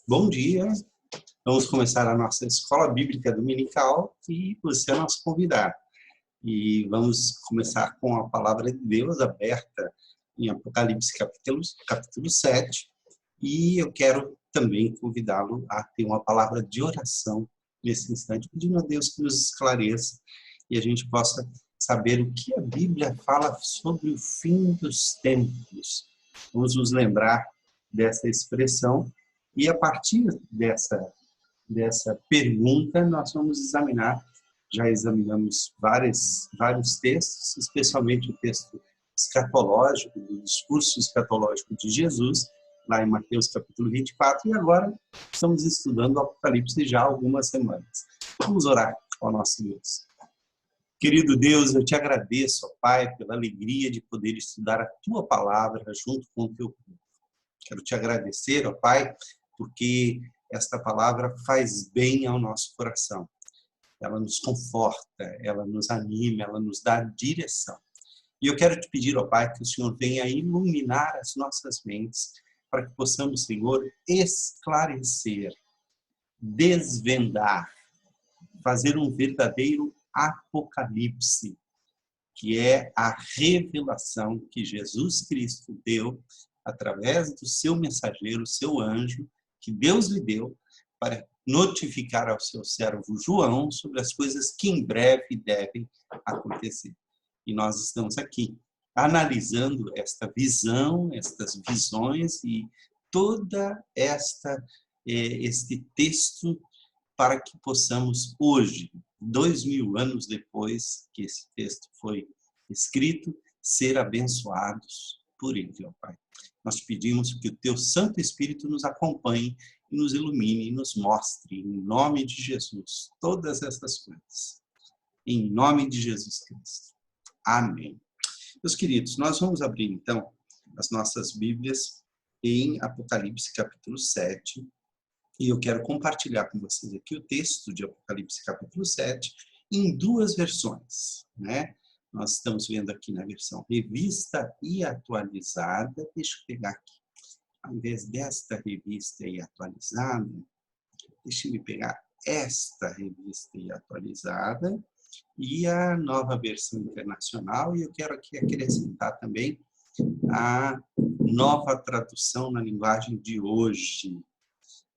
Bom dia, vamos começar a nossa escola bíblica dominical e você é nosso convidado. E vamos começar com a palavra de Deus aberta em Apocalipse capítulo 7. E eu quero também convidá-lo a ter uma palavra de oração nesse instante, pedindo a Deus que nos esclareça e a gente possa saber o que a Bíblia fala sobre o fim dos tempos. Vamos nos lembrar dessa expressão e a partir dessa pergunta nós vamos examinar, já examinamos vários textos, especialmente o texto escatológico, do discurso escatológico de Jesus, lá em Mateus capítulo 24, e agora estamos estudando o Apocalipse já há algumas semanas. Vamos orar ao nosso Deus. Querido Deus, eu te agradeço, ó Pai, pela alegria de poder estudar a Tua palavra junto com o Teu povo. Quero te agradecer, ó Pai, porque esta palavra faz bem ao nosso coração. Ela nos conforta, ela nos anima, ela nos dá direção. E eu quero te pedir, ó Pai, que o Senhor venha iluminar as nossas mentes para que possamos, Senhor, esclarecer, desvendar, fazer um verdadeiro apocalipse, que é a revelação que Jesus Cristo deu através do seu mensageiro, seu anjo, que Deus lhe deu para notificar ao seu servo João sobre as coisas que em breve devem acontecer. E nós estamos aqui analisando esta visão, estas visões e toda este texto para que possamos hoje, 2000 anos depois que esse texto foi escrito, ser abençoados por ele, ó Pai. Nós pedimos que o Teu Santo Espírito nos acompanhe, e nos ilumine e nos mostre, em nome de Jesus, todas essas coisas. Em nome de Jesus Cristo. Amém. Meus queridos, nós vamos abrir, então, as nossas Bíblias em Apocalipse capítulo 7, e eu quero compartilhar com vocês aqui o texto de Apocalipse capítulo 7 em duas versões, né? Nós estamos vendo aqui na versão revista e atualizada. Deixa eu pegar aqui. Ao invés desta revista e atualizada, deixa eu pegar esta revista e atualizada e a nova versão internacional. E eu quero aqui acrescentar também a nova tradução na linguagem de hoje.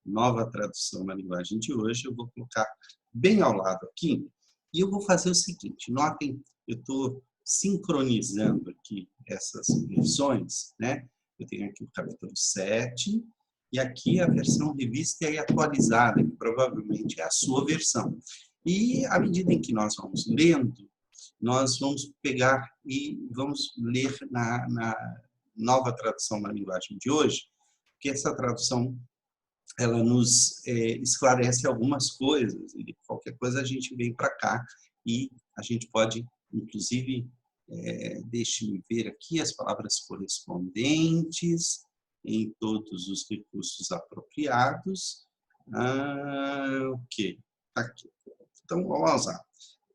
Nova tradução na linguagem de hoje, eu vou colocar bem ao lado aqui, e eu vou fazer o seguinte, notem, eu estou sincronizando aqui essas versões, né? Eu tenho aqui o capítulo 7, e aqui a versão revista e atualizada, que provavelmente é a sua versão. E à medida em que nós vamos lendo, nós vamos pegar e vamos ler na nova tradução na linguagem de hoje, que essa tradução ela nos esclarece algumas coisas, e qualquer coisa a gente vem para cá e a gente pode, inclusive, deixe-me ver aqui as palavras correspondentes em todos os recursos apropriados. Ok, tá aqui. Então, vamos lá.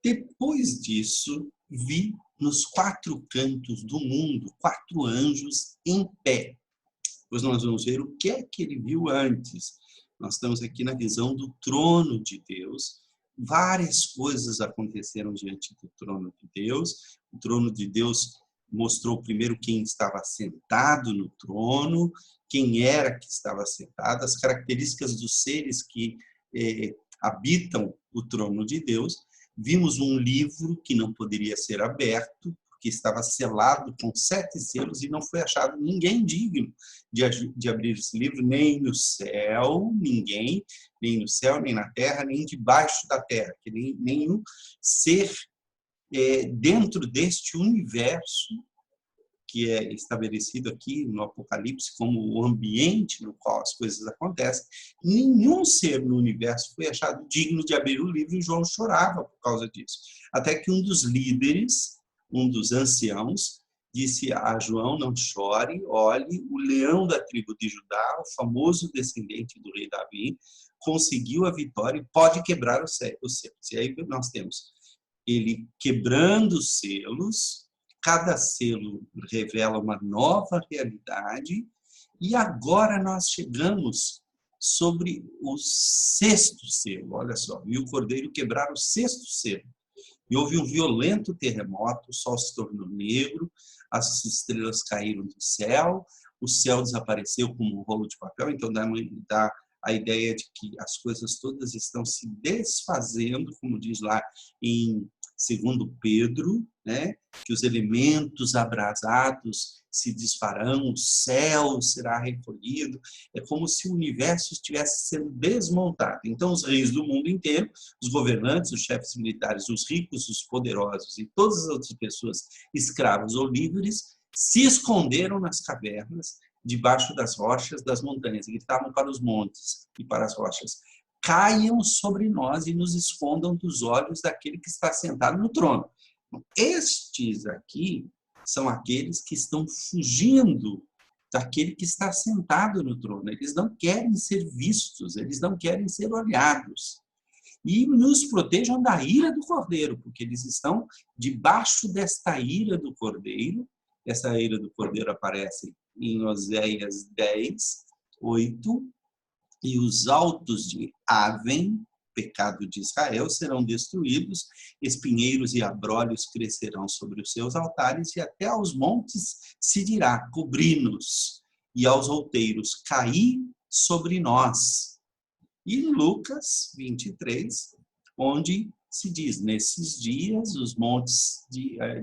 Depois disso, vi nos 4 cantos do mundo 4 anjos em pé. Depois nós vamos ver o que é que ele viu antes. Nós estamos aqui na visão do trono de Deus. Várias coisas aconteceram diante do trono de Deus. O trono de Deus mostrou primeiro quem estava sentado no trono, quem era que estava sentado, as características dos seres que habitam o trono de Deus. Vimos um livro que não poderia ser aberto, que estava selado com 7 selos e não foi achado ninguém digno de abrir esse livro, nem no céu, ninguém, nem no céu, nem na terra, nem debaixo da terra, que nenhum ser dentro deste universo que é estabelecido aqui no Apocalipse como o ambiente no qual as coisas acontecem, nenhum ser no universo foi achado digno de abrir o livro e João chorava por causa disso. Até que um dos líderes, um dos anciãos, disse a João, não chore, olhe, o leão da tribo de Judá, o famoso descendente do rei Davi, conseguiu a vitória e pode quebrar os selos. E aí nós temos ele quebrando os selos, cada selo revela uma nova realidade, e agora nós chegamos sobre o sexto selo. Olha só, viu o cordeiro quebrar o sexto selo. E houve um violento terremoto, o sol se tornou negro, as estrelas caíram do céu, o céu desapareceu como um rolo de papel. Então dá a ideia de que as coisas todas estão se desfazendo, como diz lá em 2 Pedro, né? Que os elementos abrasados se desfarão, o céu será recolhido. É como se o universo estivesse sendo desmontado. Então os reis do mundo inteiro, os governantes, os chefes militares, os ricos, os poderosos e todas as outras pessoas, escravos ou livres, se esconderam nas cavernas, debaixo das rochas das montanhas, e gritavam para os montes e para as rochas: caiam sobre nós e nos escondam dos olhos daquele que está sentado no trono. Estes aqui são aqueles que estão fugindo daquele que está sentado no trono. Eles não querem ser vistos, eles não querem ser olhados. E nos protejam da ira do Cordeiro, porque eles estão debaixo desta ira do Cordeiro. Essa ira do Cordeiro aparece em Oséias 10, 8. E os altos de Aven, pecado de Israel, serão destruídos, espinheiros e abrolhos crescerão sobre os seus altares, e até aos montes se dirá: cobri-nos, e aos outeiros: caí sobre nós. E Lucas 23, onde se diz: nesses dias os montes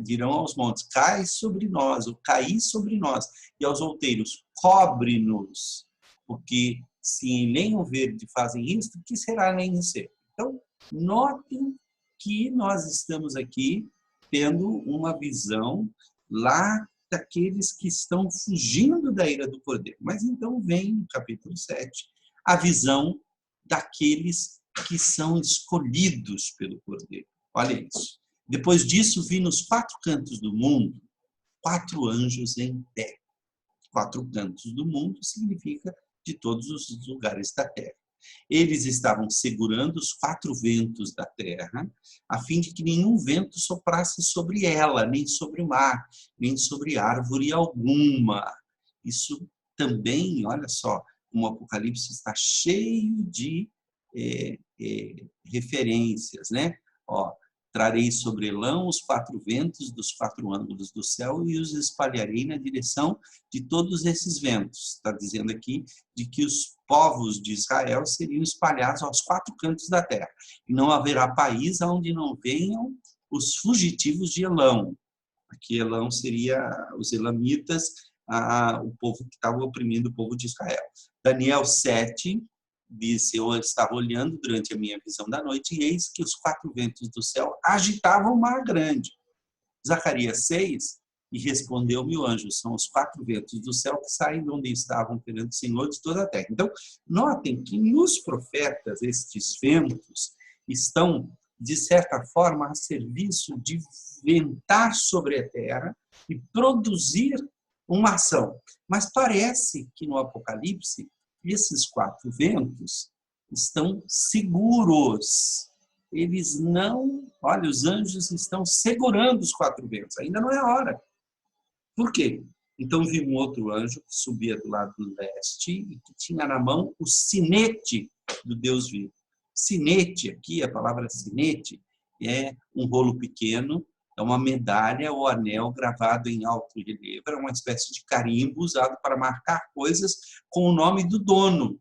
dirão aos montes: cai sobre nós, ou caí sobre nós, e aos outeiros: cobre-nos, porque se em lenho verde fazem isto, que será lenho seco? Então, notem que nós estamos aqui tendo uma visão lá daqueles que estão fugindo da ira do Cordeiro. Mas então vem no capítulo 7 a visão daqueles que são escolhidos pelo Cordeiro. Olha isso. Depois disso, vi nos 4 cantos do mundo 4 anjos em pé. 4 cantos do mundo significa de todos os lugares da terra. Eles estavam segurando os 4 ventos da terra, a fim de que nenhum vento soprasse sobre ela, nem sobre o mar, nem sobre árvore alguma. Isso também, olha só, como o Apocalipse está cheio de referências, né? Ó, trarei sobre Elão os 4 ventos dos 4 ângulos do céu e os espalharei na direção de todos esses ventos. Está dizendo aqui de que os povos de Israel seriam espalhados aos 4 cantos da terra. E não haverá país onde não venham os fugitivos de Elão. Aqui Elão seria os elamitas, o povo que estava oprimindo o povo de Israel. Daniel 7 disse: eu estava olhando durante a minha visão da noite, e eis que os 4 ventos do céu agitavam o mar grande. Zacarias 6, e respondeu-me o anjo: são os 4 ventos do céu que saem de onde estavam perante o Senhor de toda a terra. Então, notem que nos profetas estes ventos estão, de certa forma, a serviço de ventar sobre a terra e produzir uma ação. Mas parece que no Apocalipse esses 4 ventos estão seguros. Eles não... Olha, os anjos estão segurando os 4 ventos. Ainda não é a hora. Por quê? Então vi um outro anjo que subia do lado leste e que tinha na mão o sinete do Deus vivo. Sinete aqui, a palavra sinete, é um rolo pequeno, é uma medalha ou anel gravado em alto relieve, é uma espécie de carimbo usado para marcar coisas com o nome do dono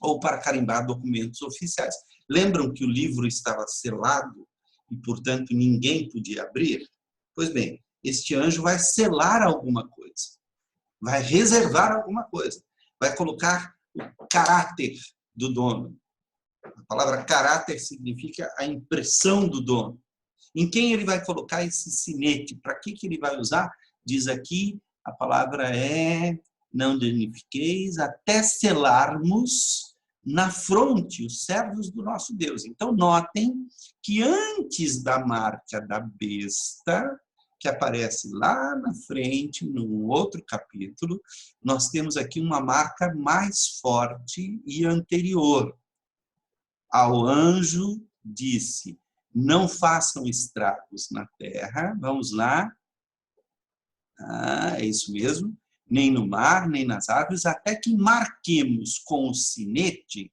ou para carimbar documentos oficiais. Lembram que o livro estava selado e, portanto, ninguém podia abrir? Pois bem, este anjo vai selar alguma coisa, vai reservar alguma coisa, vai colocar o caráter do dono. A palavra caráter significa a impressão do dono. Em quem ele vai colocar esse sinete? Para que ele vai usar? Diz aqui, a palavra é: não danifiqueis, até selarmos na fronte os servos do nosso Deus. Então, notem que antes da marca da besta, que aparece lá na frente, num outro capítulo, nós temos aqui uma marca mais forte e anterior. Ao anjo disse: não façam estragos na terra. Vamos lá. É isso mesmo. nem no mar, nem nas árvores, até que marquemos com o sinete,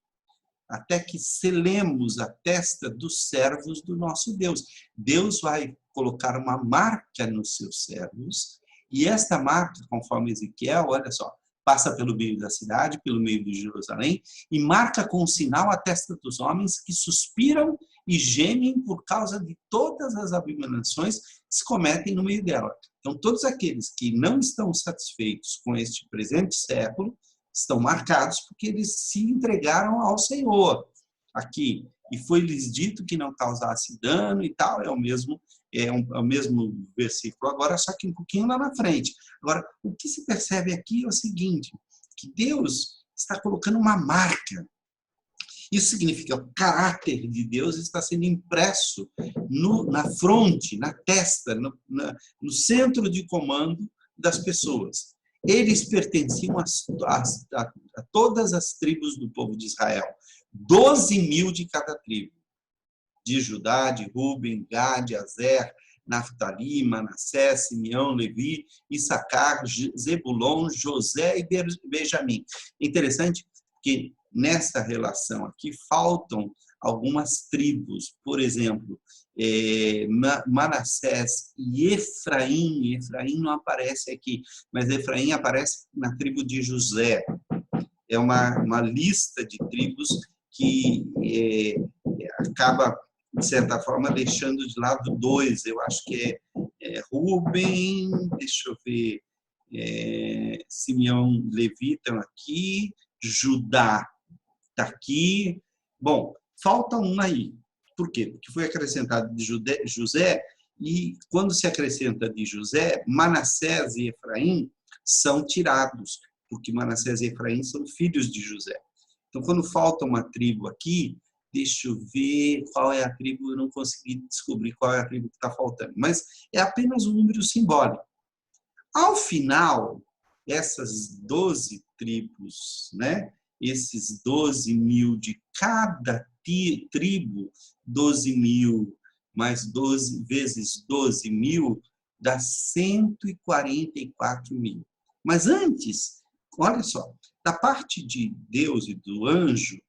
até que selemos a testa dos servos do nosso Deus. Deus vai colocar uma marca nos seus servos, e esta marca, conforme Ezequiel, olha só, passa pelo meio da cidade, pelo meio de Jerusalém, e marca com sinal a testa dos homens que suspiram e gemem por causa de todas as abominações que se cometem no meio dela. Então, todos aqueles que não estão satisfeitos com este presente século estão marcados porque eles se entregaram ao Senhor aqui. E foi-lhes dito que não causasse dano e tal, é o mesmo versículo agora, só que um pouquinho lá na frente. Agora, o que se percebe aqui é o seguinte, que Deus está colocando uma marca. Isso significa que o caráter de Deus está sendo impresso na fronte, na testa, no centro de comando das pessoas. Eles pertenciam a todas as tribos do povo de Israel. 12.000 de cada tribo. De Judá, de Ruben, Gade, Azer, Naftali, Manassés, Simeão, Levi, Issacar, Zebulon, José e Benjamim. Interessante que nessa relação aqui faltam algumas tribos, por exemplo, Manassés e Efraim. Efraim não aparece aqui, mas Efraim aparece na tribo de José. É uma lista de tribos que acaba, de certa forma, deixando de lado 2. Eu acho que é Ruben, deixa eu ver, Simeão, Levi estão aqui, Judá está aqui. Bom, falta um aí. Por quê? Porque foi acrescentado de José, e quando se acrescenta de José, Manassés e Efraim são tirados, porque Manassés e Efraim são filhos de José. Então, quando falta uma tribo aqui, deixa eu ver qual é a tribo, eu não consegui descobrir qual é a tribo que está faltando, mas é apenas um número simbólico. Ao final, essas 12 tribos, né, esses 12.000 de cada tribo, 12.000 mais 12 vezes 12.000, dá 144.000. Mas antes, olha só, da parte de Deus e do anjo,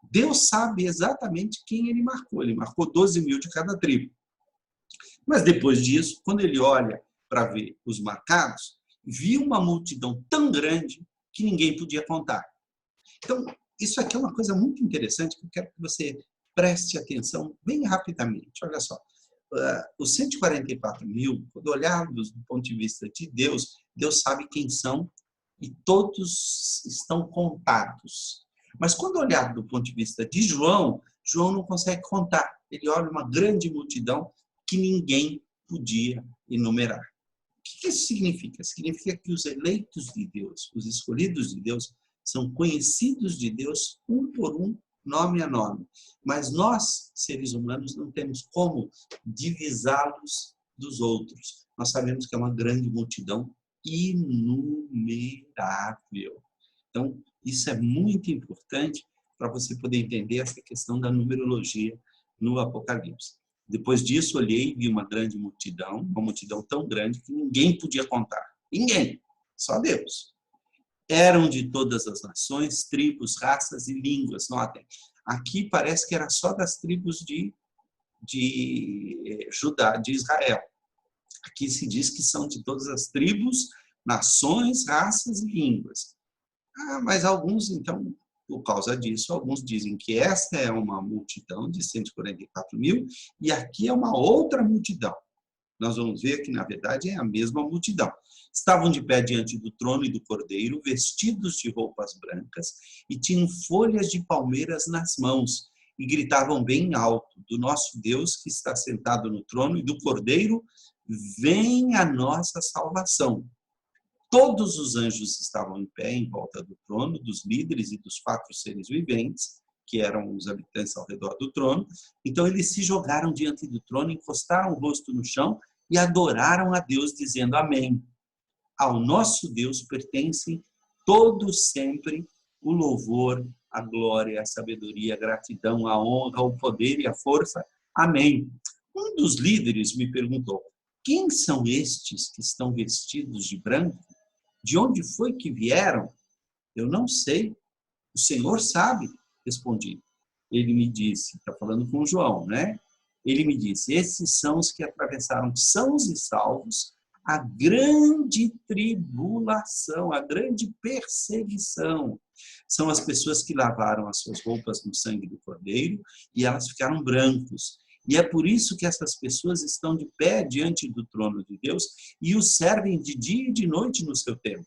Deus sabe exatamente quem ele marcou. Ele marcou 12.000 de cada tribo. Mas depois disso, quando ele olha para ver os marcados, viu uma multidão tão grande que ninguém podia contar. Então, isso aqui é uma coisa muito interessante que eu quero que você preste atenção bem rapidamente. Olha só, os 144.000, quando olharmos do ponto de vista de Deus, Deus sabe quem são e todos estão contados. Mas quando olhar do ponto de vista de João, João não consegue contar. Ele olha uma grande multidão que ninguém podia enumerar. O que isso significa? Significa que os eleitos de Deus, os escolhidos de Deus, são conhecidos de Deus um por um, nome a nome. Mas nós, seres humanos, não temos como divisá-los dos outros. Nós sabemos que é uma grande multidão inumerável. Então, isso é muito importante para você poder entender essa questão da numerologia no Apocalipse. Depois disso, olhei e vi uma grande multidão, uma multidão tão grande que ninguém podia contar. Ninguém, só Deus. Eram de todas as nações, tribos, raças e línguas. Notem, aqui parece que era só das tribos de Judá, de Israel. Aqui se diz que são de todas as tribos, nações, raças e línguas. Mas alguns, então, por causa disso, alguns dizem que esta é uma multidão de 144.000 e aqui é uma outra multidão. Nós vamos ver que, na verdade, é a mesma multidão. Estavam de pé diante do trono e do cordeiro, vestidos de roupas brancas, e tinham folhas de palmeiras nas mãos, e gritavam bem alto: do nosso Deus que está sentado no trono e do cordeiro, vem a nossa salvação. Todos os anjos estavam em pé em volta do trono, dos líderes e dos 4 seres viventes, que eram os habitantes ao redor do trono. Então eles se jogaram diante do trono, encostaram o rosto no chão e adoraram a Deus, dizendo amém. Ao nosso Deus pertencem todos sempre o louvor, a glória, a sabedoria, a gratidão, a honra, o poder e a força. Amém. Um dos líderes me perguntou: quem são estes que estão vestidos de branco? De onde foi que vieram? Eu não sei. O Senhor sabe, respondi. Ele me disse, está falando com João, né? Ele me disse, esses são os que atravessaram sãos e salvos a grande tribulação, a grande perseguição. São as pessoas que lavaram as suas roupas no sangue do Cordeiro e elas ficaram brancos. E é por isso que essas pessoas estão de pé diante do trono de Deus e o servem de dia e de noite no seu templo.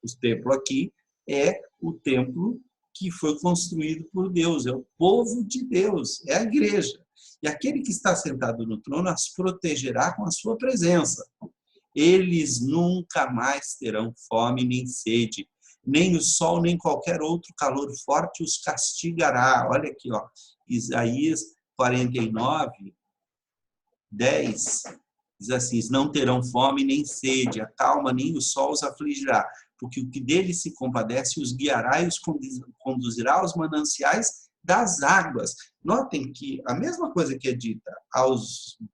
O templo aqui é o templo que foi construído por Deus, é o povo de Deus, é a igreja. E aquele que está sentado no trono as protegerá com a sua presença. Eles nunca mais terão fome nem sede, nem o sol, nem qualquer outro calor forte os castigará. Olha aqui, ó, Isaías 49, 10, diz assim, não terão fome nem sede, a calma nem o sol os afligirá, porque o que deles se compadece os guiará e os conduzirá aos mananciais das águas. Notem que a mesma coisa que é dita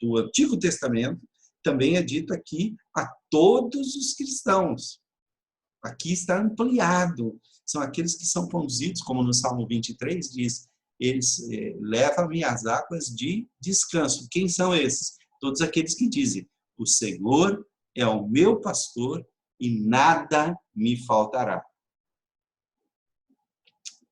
do Antigo Testamento, também é dito aqui a todos os cristãos. Aqui está ampliado. São aqueles que são conduzidos, como no Salmo 23 diz, eles levam-me às águas de descanso. Quem são esses? Todos aqueles que dizem, o Senhor é o meu pastor e nada me faltará.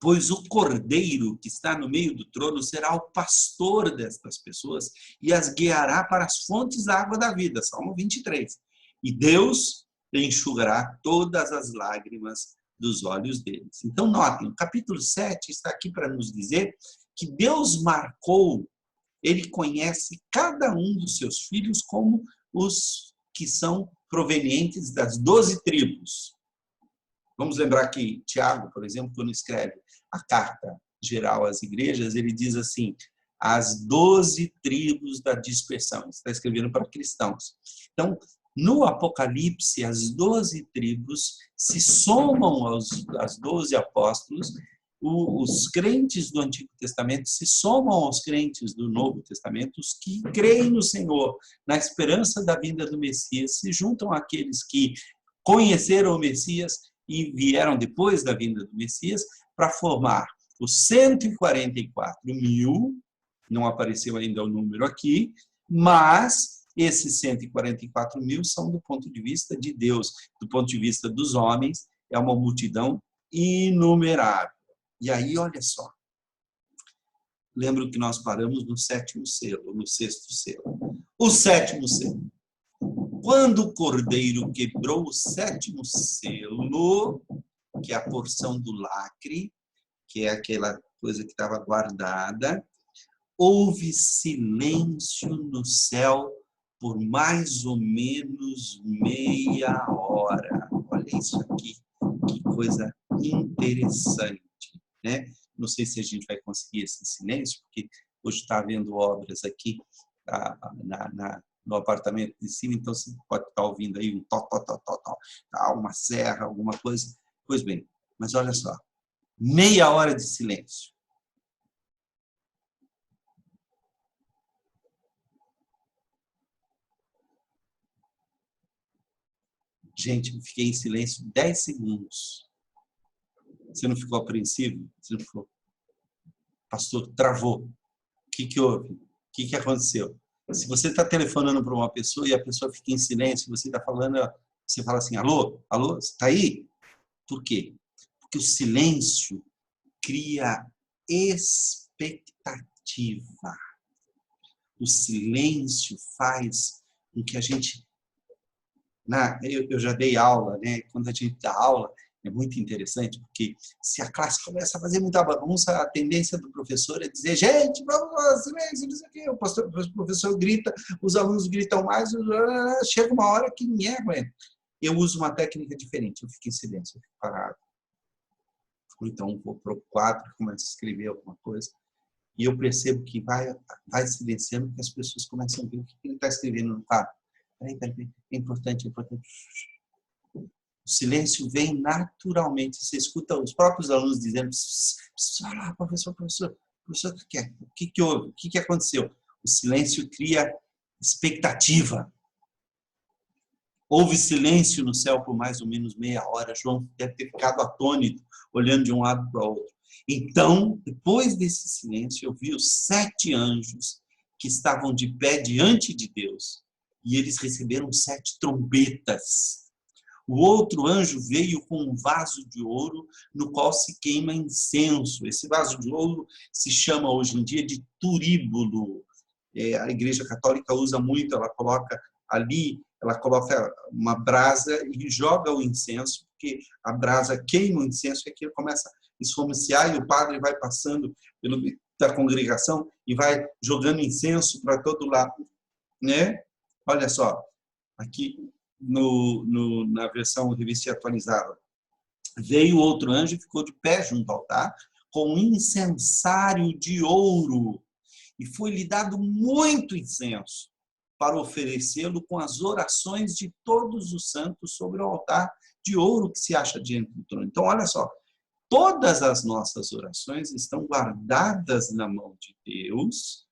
Pois o Cordeiro que está no meio do trono será o pastor destas pessoas e as guiará para as fontes da água da vida. Salmo 23. E Deus enxugará todas as lágrimas dos olhos deles. Então, notem, o capítulo 7 está aqui para nos dizer que Deus marcou, ele conhece cada um dos seus filhos como os que são provenientes das 12 tribos. Vamos lembrar que Tiago, por exemplo, quando escreve a carta geral às igrejas, ele diz assim, as 12 tribos da dispersão. Ele está escrevendo para cristãos. Então, no Apocalipse, as 12 tribos se somam aos 12 apóstolos, os crentes do Antigo Testamento se somam aos crentes do Novo Testamento, os que creem no Senhor, na esperança da vinda do Messias, se juntam àqueles que conheceram o Messias e vieram depois da vinda do Messias para formar os 144.000, não apareceu ainda o número aqui, mas esses 144.000 são do ponto de vista de Deus, do ponto de vista dos homens, é uma multidão inumerável. E aí, olha só, lembro que nós paramos no 7º selo, no 6º selo. O 7º selo. Quando o Cordeiro quebrou o 7º selo, que é a porção do lacre, que é aquela coisa que estava guardada, houve silêncio no céu por mais ou menos meia hora. Olha isso aqui, que coisa interessante, né? Não sei se a gente vai conseguir esse silêncio, porque hoje está havendo obras aqui no apartamento de cima, então você pode estar ouvindo aí um uma serra, alguma coisa. Pois bem, mas olha só, meia hora de silêncio. Gente, eu fiquei em silêncio 10 segundos. Você não ficou apreensivo? Você não ficou? Pastor, travou. O que houve? O que aconteceu? Se você está telefonando para uma pessoa e a pessoa fica em silêncio, você está falando, você fala assim, alô? Alô? Você está aí? Por quê? Porque o silêncio cria expectativa. O silêncio faz com que a gente... Eu já dei aula, né? Quando a gente dá aula, é muito interessante, porque se a classe começa a fazer muita bagunça, a tendência do professor é dizer, gente, vamos lá, silêncio, não sei o quê. O professor grita, os alunos gritam mais, chega uma hora que ninguém aguenta. Eu uso uma técnica diferente, eu fico em silêncio, eu fico parado. Então, vou para o quadro, começo a escrever alguma coisa, e eu percebo que vai silenciando, que as pessoas começam a ver o que ele está escrevendo no quadro. Peraí, é importante, é importante. O silêncio vem naturalmente. Você escuta os próprios alunos dizendo, professor, o que houve? O que aconteceu? O silêncio cria expectativa. Houve silêncio no céu por mais ou menos meia hora. João deve ter ficado atônito, olhando de um lado para o outro. Então, depois desse silêncio, eu vi os 7 anjos que estavam de pé diante de Deus. E eles receberam 7 trombetas. O outro anjo veio com um vaso de ouro no qual se queima incenso. Esse vaso de ouro se chama hoje em dia de turíbulo. A Igreja Católica usa muito, ela coloca ali, ela coloca uma brasa e joga o incenso, porque a brasa queima o incenso e aquilo começa a esfomear e o padre vai passando pelo da congregação e vai jogando incenso para todo lado, né? Olha só, aqui na versão revista atualizada, veio outro anjo e ficou de pé junto ao altar com um incensário de ouro e foi-lhe dado muito incenso para oferecê-lo com as orações de todos os santos sobre o altar de ouro que se acha diante do trono. Então, olha só, todas as nossas orações estão guardadas na mão de Deus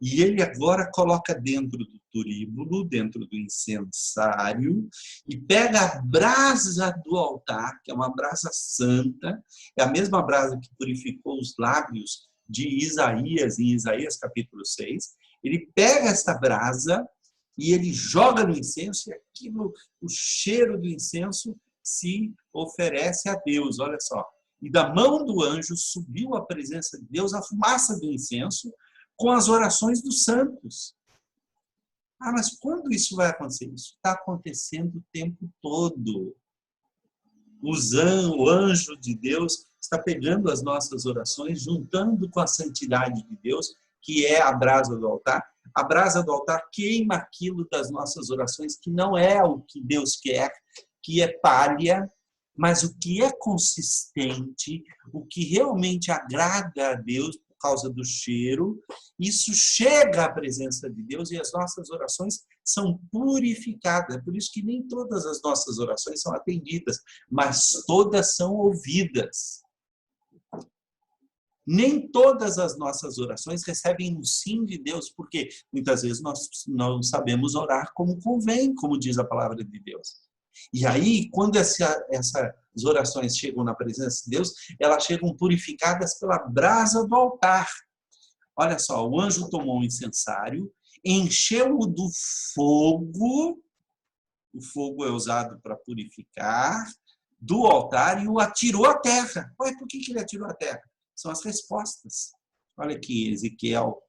e ele agora coloca dentro do turíbulo, dentro do incensário, e pega a brasa do altar, que é uma brasa santa, é a mesma brasa que purificou os lábios de Isaías, em Isaías capítulo 6. Ele pega esta brasa e ele joga no incenso, e aquilo, o cheiro do incenso se oferece a Deus, olha só. E da mão do anjo subiu à presença de Deus a fumaça do incenso, com as orações dos santos. Mas quando isso vai acontecer? Isso está acontecendo o tempo todo. O anjo de Deus está pegando as nossas orações, juntando com a santidade de Deus, que é a brasa do altar. A brasa do altar queima aquilo das nossas orações, que não é o que Deus quer, que é palha, mas o que é consistente, o que realmente agrada a Deus, por causa do cheiro, isso chega à presença de Deus e as nossas orações são purificadas. É por isso que nem todas as nossas orações são atendidas, mas todas são ouvidas. Nem todas as nossas orações recebem um sim de Deus, porque muitas vezes nós não sabemos orar como convém, como diz a palavra de Deus. E aí, quando essas orações chegam na presença de Deus, elas chegam purificadas pela brasa do altar. Olha só, o anjo tomou um incensário, encheu-o do fogo, o fogo é usado para purificar, do altar, e o atirou à terra. Ué, por que ele atirou à terra? São as respostas. Olha aqui, Ezequiel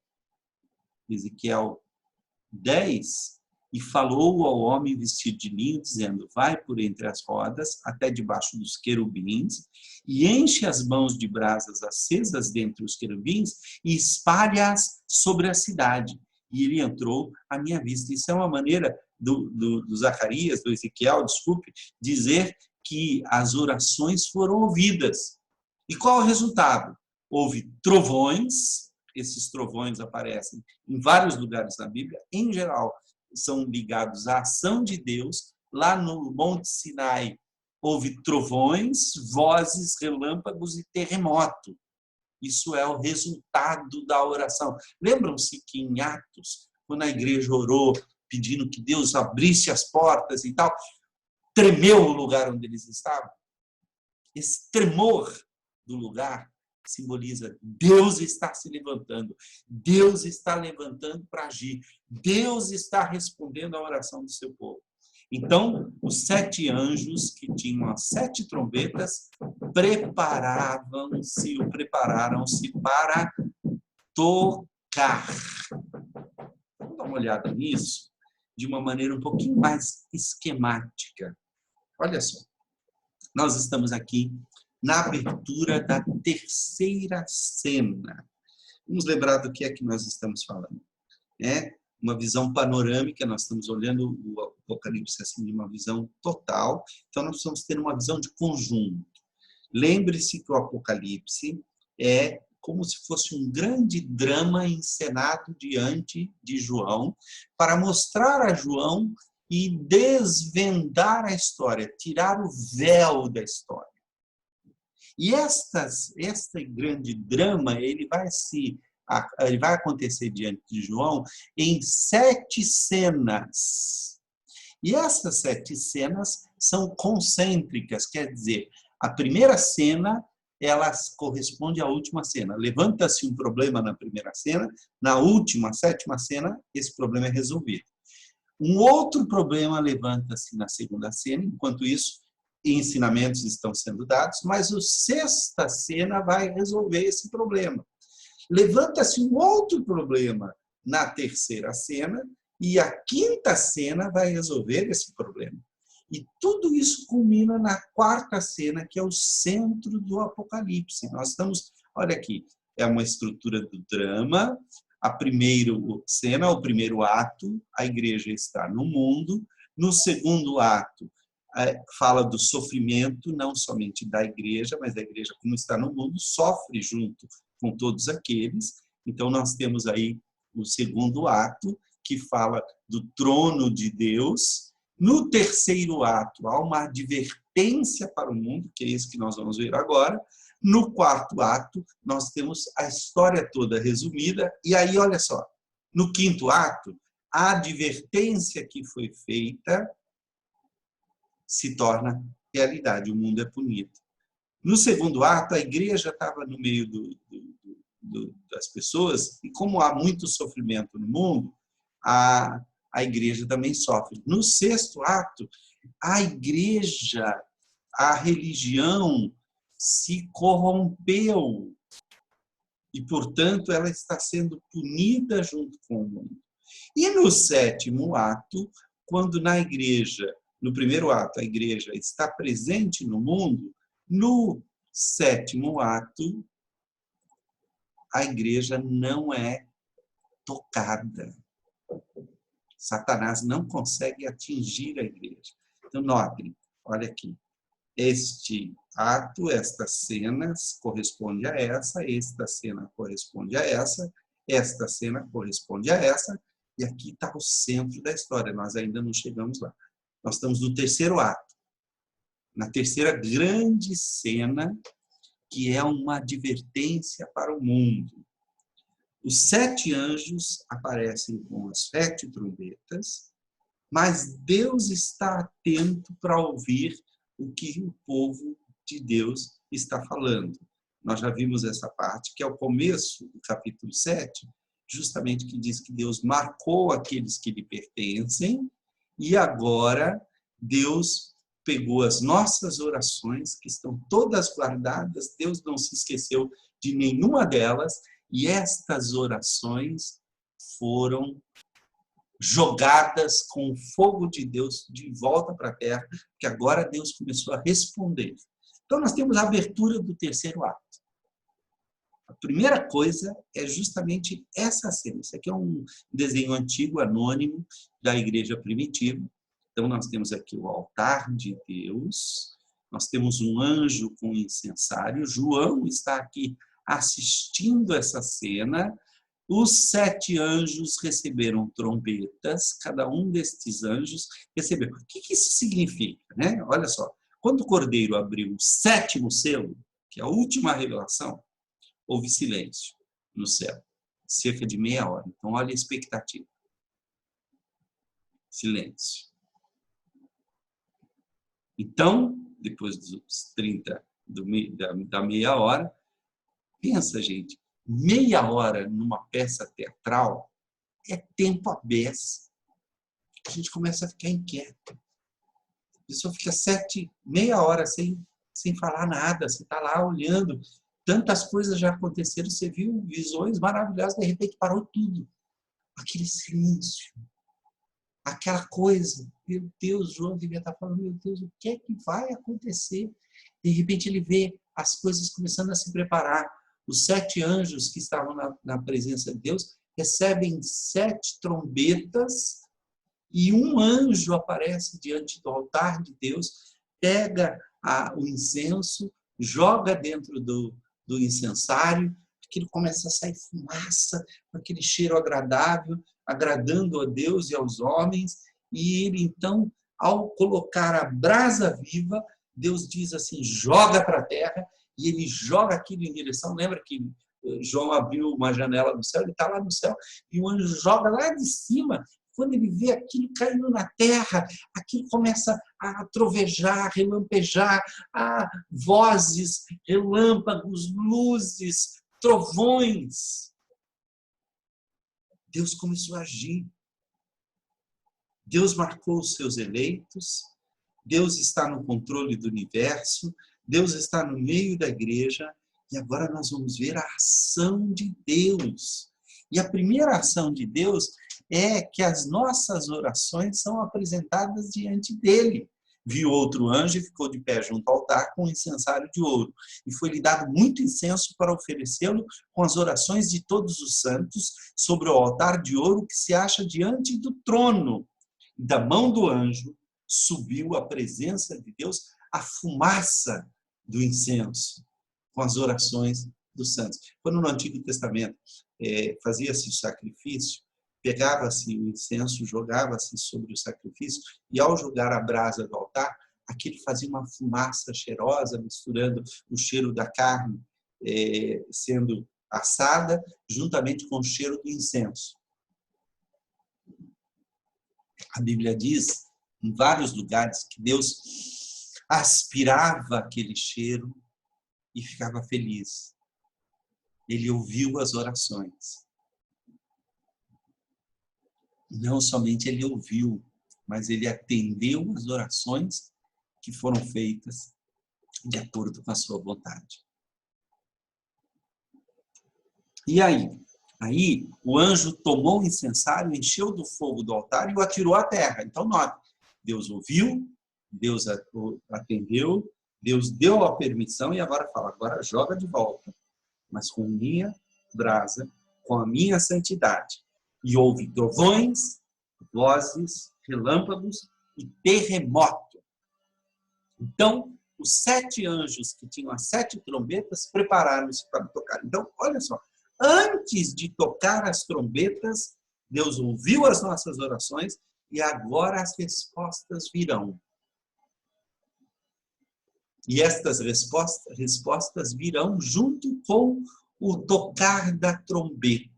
10, e falou ao homem vestido de linho, dizendo, vai por entre as rodas, até debaixo dos querubins, e enche as mãos de brasas acesas dentre os querubins, e espalha-as sobre a cidade. E ele entrou à minha vista. Isso é uma maneira do Zacarias, do Ezequiel, desculpe, dizer que as orações foram ouvidas. E qual é o resultado? Houve trovões, esses trovões aparecem em vários lugares na Bíblia, em geral, são ligados à ação de Deus. Lá no Monte Sinai, houve trovões, vozes, relâmpagos e terremoto. Isso é o resultado da oração. Lembram-se que em Atos, quando a igreja orou, pedindo que Deus abrisse as portas e tal, tremeu o lugar onde eles estavam? Esse tremor do lugar simboliza Deus está se levantando, Deus está levantando para agir, Deus está respondendo à oração do seu povo. Então, os 7 anjos que tinham as 7 trombetas prepararam-se para tocar. Vamos dar uma olhada nisso de uma maneira um pouquinho mais esquemática. Olha só, nós estamos aqui na abertura da terceira cena. Vamos lembrar do que é que nós estamos falando. É uma visão panorâmica, nós estamos olhando o Apocalipse assim, de uma visão total, então nós precisamos ter uma visão de conjunto. Lembre-se que o Apocalipse é como se fosse um grande drama encenado diante de João, para mostrar a João e desvendar a história, tirar o véu da história. E este grande drama, ele vai acontecer diante de João em 7 cenas. E essas 7 cenas são concêntricas, quer dizer, a primeira cena ela corresponde à última cena. Levanta-se um problema na primeira cena, na última, 7ª cena, esse problema é resolvido. Um outro problema levanta-se na segunda cena, enquanto isso, ensinamentos estão sendo dados, mas a 6ª cena vai resolver esse problema. Levanta-se um outro problema na 3ª cena, e a 5ª cena vai resolver esse problema. E tudo isso culmina na 4ª cena, que é o centro do Apocalipse. Nós estamos, olha aqui, é uma estrutura do drama. A primeira cena, o primeiro ato, a igreja está no mundo. No segundo ato, fala do sofrimento, não somente da igreja, mas da igreja, como está no mundo, sofre junto com todos aqueles. Então, nós temos aí o segundo ato, que fala do trono de Deus. No terceiro ato, há uma advertência para o mundo, que é isso que nós vamos ver agora. No 4º ato, nós temos a história toda resumida. E aí, olha só, no 5º ato, a advertência que foi feita se torna realidade, o mundo é punido. No segundo ato, a igreja estava no meio das pessoas, e como há muito sofrimento no mundo, a igreja também sofre. No 6º ato, a igreja, a religião se corrompeu e, portanto, ela está sendo punida junto com o mundo. E no 7º ato, quando na igreja, no primeiro ato, a igreja está presente no mundo, no 7º ato, a igreja não é tocada. Satanás não consegue atingir a igreja. Então, notem, olha aqui, este ato, estas cenas corresponde a esta cena corresponde a esta cena corresponde a essa, e aqui está o centro da história, nós ainda não chegamos lá. Nós estamos no 3º ato, na 3ª grande cena, que é uma advertência para o mundo. Os 7 anjos aparecem com as 7 trombetas, mas Deus está atento para ouvir o que o povo de Deus está falando. Nós já vimos essa parte, que é o começo do capítulo 7, justamente que diz que Deus marcou aqueles que lhe pertencem, e agora Deus pegou as nossas orações, que estão todas guardadas, Deus não se esqueceu de nenhuma delas, e estas orações foram jogadas com o fogo de Deus de volta para a terra, porque agora Deus começou a responder. Então, nós temos a abertura do 3º ato. A primeira coisa é justamente essa cena. Isso aqui é um desenho antigo, anônimo, da igreja primitiva. Então, nós temos aqui o altar de Deus, nós temos um anjo com incensário, João está aqui assistindo essa cena. Os 7 anjos receberam trombetas, cada um destes anjos recebeu. O que isso significa, né? Olha só, quando o Cordeiro abriu o 7º selo, que é a última revelação, houve silêncio no céu, cerca de meia hora. Então, olha a expectativa. Silêncio. Então, depois dos 30 da meia hora, pensa, gente, meia hora numa peça teatral é tempo à beça. A gente começa a ficar inquieto. A pessoa fica meia hora sem falar nada, você está lá olhando, tantas coisas já aconteceram, você viu visões maravilhosas, de repente parou tudo. Aquele silêncio, aquela coisa, meu Deus, João devia estar falando, meu Deus, o que é que vai acontecer? De repente ele vê as coisas começando a se preparar. Os 7 anjos que estavam na presença de Deus recebem 7 trombetas e um anjo aparece diante do altar de Deus, pega o incenso, joga dentro do incensário, aquilo começa a sair fumaça, com aquele cheiro agradável, agradando a Deus e aos homens, e ele então, ao colocar a brasa viva, Deus diz assim, joga para a terra, e ele joga aquilo em direção, lembra que João abriu uma janela no céu, ele está lá no céu, e o anjo joga lá de cima, quando ele vê aquilo caindo na terra, aquilo começa a trovejar, relampejar, vozes, relâmpagos, luzes, trovões. Deus começou a agir. Deus marcou os seus eleitos, Deus está no controle do universo, Deus está no meio da igreja, e agora nós vamos ver a ação de Deus. E a primeira ação de Deus é que as nossas orações são apresentadas diante dele. Viu outro anjo e ficou de pé junto ao altar com um incensário de ouro. E foi-lhe dado muito incenso para oferecê-lo com as orações de todos os santos sobre o altar de ouro que se acha diante do trono. E da mão do anjo subiu à presença de Deus a fumaça do incenso com as orações dos santos. Quando no Antigo Testamento fazia-se o sacrifício, pegava-se o incenso, jogava-se sobre o sacrifício, e ao jogar a brasa do altar, aquilo fazia uma fumaça cheirosa, misturando o cheiro da carne sendo assada, juntamente com o cheiro do incenso. A Bíblia diz, em vários lugares, que Deus aspirava aquele cheiro e ficava feliz. Ele ouviu as orações. Não somente ele ouviu, mas ele atendeu as orações que foram feitas de acordo com a sua vontade. E aí? Aí o anjo tomou o incensário, encheu do fogo do altar e o atirou à terra. Então, note, Deus ouviu, Deus atendeu, Deus deu a permissão e agora fala, agora joga de volta, mas com minha brasa, com a minha santidade. E houve trovões, vozes, relâmpagos e terremoto. Então, os 7 anjos que tinham as 7 trombetas prepararam-se para tocar. Então, olha só, antes de tocar as trombetas, Deus ouviu as nossas orações e agora as respostas virão. E estas respostas virão junto com o tocar da trombeta.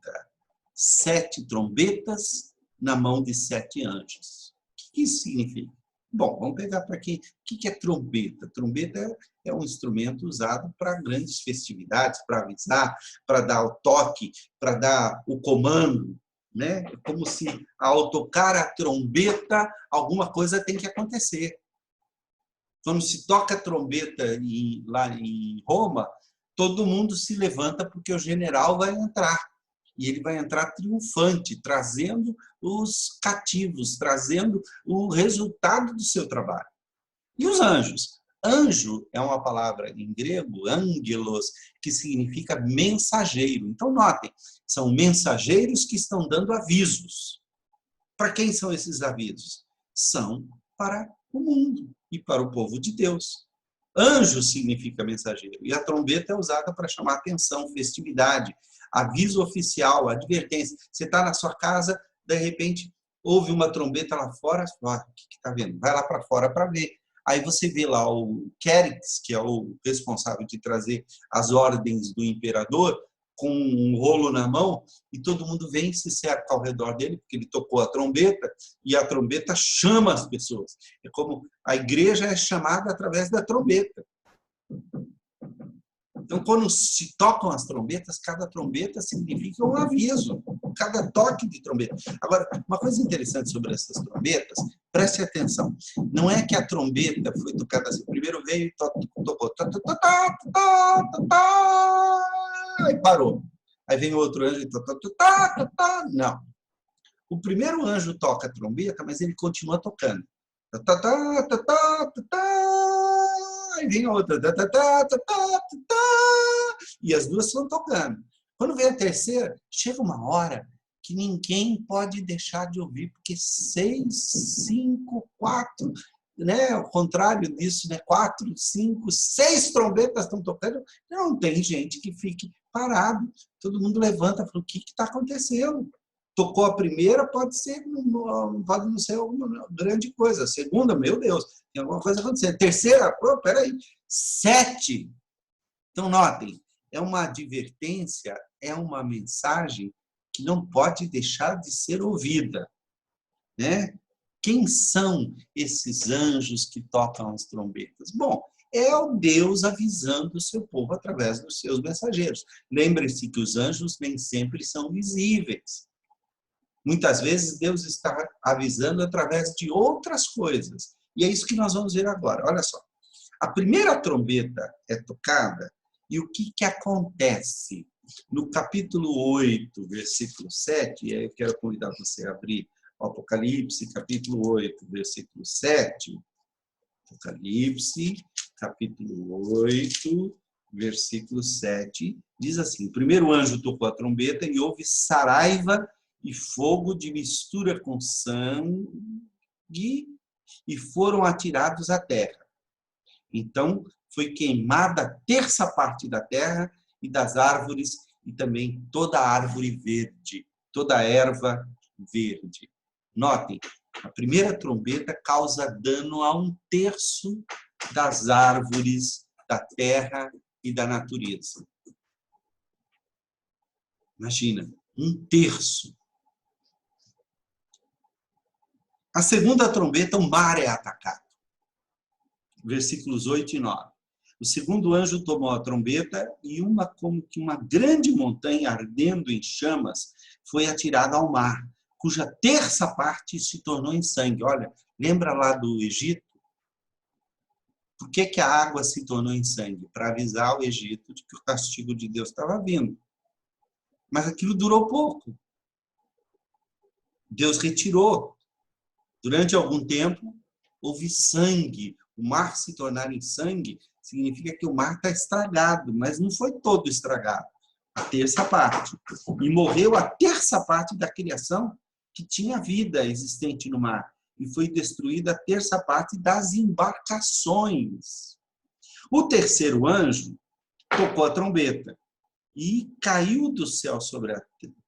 7 trombetas na mão de 7 anjos. O que isso significa? Bom, vamos pegar para aqui. O que é trombeta? Trombeta é um instrumento usado para grandes festividades, para avisar, para dar o toque, para dar o comando, né? É como se, ao tocar a trombeta, alguma coisa tem que acontecer. Quando se toca a trombeta lá em Roma, todo mundo se levanta porque o general vai entrar. E ele vai entrar triunfante, trazendo os cativos, trazendo o resultado do seu trabalho. E os anjos? Anjo é uma palavra em grego, angelos, que significa mensageiro. Então, notem, são mensageiros que estão dando avisos. Para quem são esses avisos? São para o mundo e para o povo de Deus. Anjo significa mensageiro. E a trombeta é usada para chamar atenção, festividade, aviso oficial, advertência. Você está na sua casa, de repente, ouve uma trombeta lá fora, o que está vendo? Vai lá para fora para ver. Aí você vê lá o Querix, que é o responsável de trazer as ordens do imperador, com um rolo na mão, e todo mundo vem e se cerca ao redor dele, porque ele tocou a trombeta, e a trombeta chama as pessoas. É como a igreja é chamada através da trombeta. Então, quando se tocam as trombetas, cada trombeta significa um aviso, cada toque de trombeta. Agora, uma coisa interessante sobre essas trombetas, preste atenção, não é que a trombeta foi tocada assim, primeiro veio e tocou, aí parou. Aí vem outro anjo e não. O primeiro anjo toca a trombeta, mas ele continua tocando. Aí vem a outra. E as duas estão tocando. Quando vem a terceira, chega uma hora que ninguém pode deixar de ouvir, porque 6, 5, 4, né? Ao contrário disso, né? 4, 5, 6 trombetas estão tocando, não tem gente que fique parado. Todo mundo levanta e fala, o que está acontecendo? Tocou a primeira, pode não ser uma grande coisa. A segunda, meu Deus, tem alguma coisa acontecendo. Terceira, peraí, 7. Então, notem, é uma advertência, é uma mensagem que não pode deixar de ser ouvida. né? Quem são esses anjos que tocam as trombetas? Bom, é o Deus avisando o seu povo através dos seus mensageiros. Lembre-se que os anjos nem sempre são visíveis. Muitas vezes Deus está avisando através de outras coisas. E é isso que nós vamos ver agora. Olha só. A primeira trombeta é tocada e o que acontece? No capítulo 8, versículo 7, e aí eu quero convidar você a abrir o Apocalipse, capítulo 8, versículo 7. Apocalipse, capítulo 8, versículo 7, diz assim: o primeiro anjo tocou a trombeta e houve saraiva e fogo de mistura com sangue e foram atirados à terra. Então, foi queimada a terça parte da terra e das árvores e também toda a árvore verde, toda a erva verde. Notem, a primeira trombeta causa dano a 1/3 das árvores, da terra e da natureza. Imagina, 1/3. A segunda trombeta, o mar é atacado. Versículos 8 e 9. O segundo anjo tomou a trombeta e como que uma grande montanha ardendo em chamas foi atirada ao mar, cuja terça parte se tornou em sangue. Olha, lembra lá do Egito? Por que a água se tornou em sangue? Para avisar o Egito de que o castigo de Deus estava vindo. Mas aquilo durou pouco. Deus retirou. Durante algum tempo, houve sangue. O mar se tornar em sangue significa que o mar está estragado, mas não foi todo estragado. A terça parte. E morreu a terça parte da criação que tinha vida existente no mar. E foi destruída a terça parte das embarcações. O terceiro anjo tocou a trombeta e caiu do céu sobre a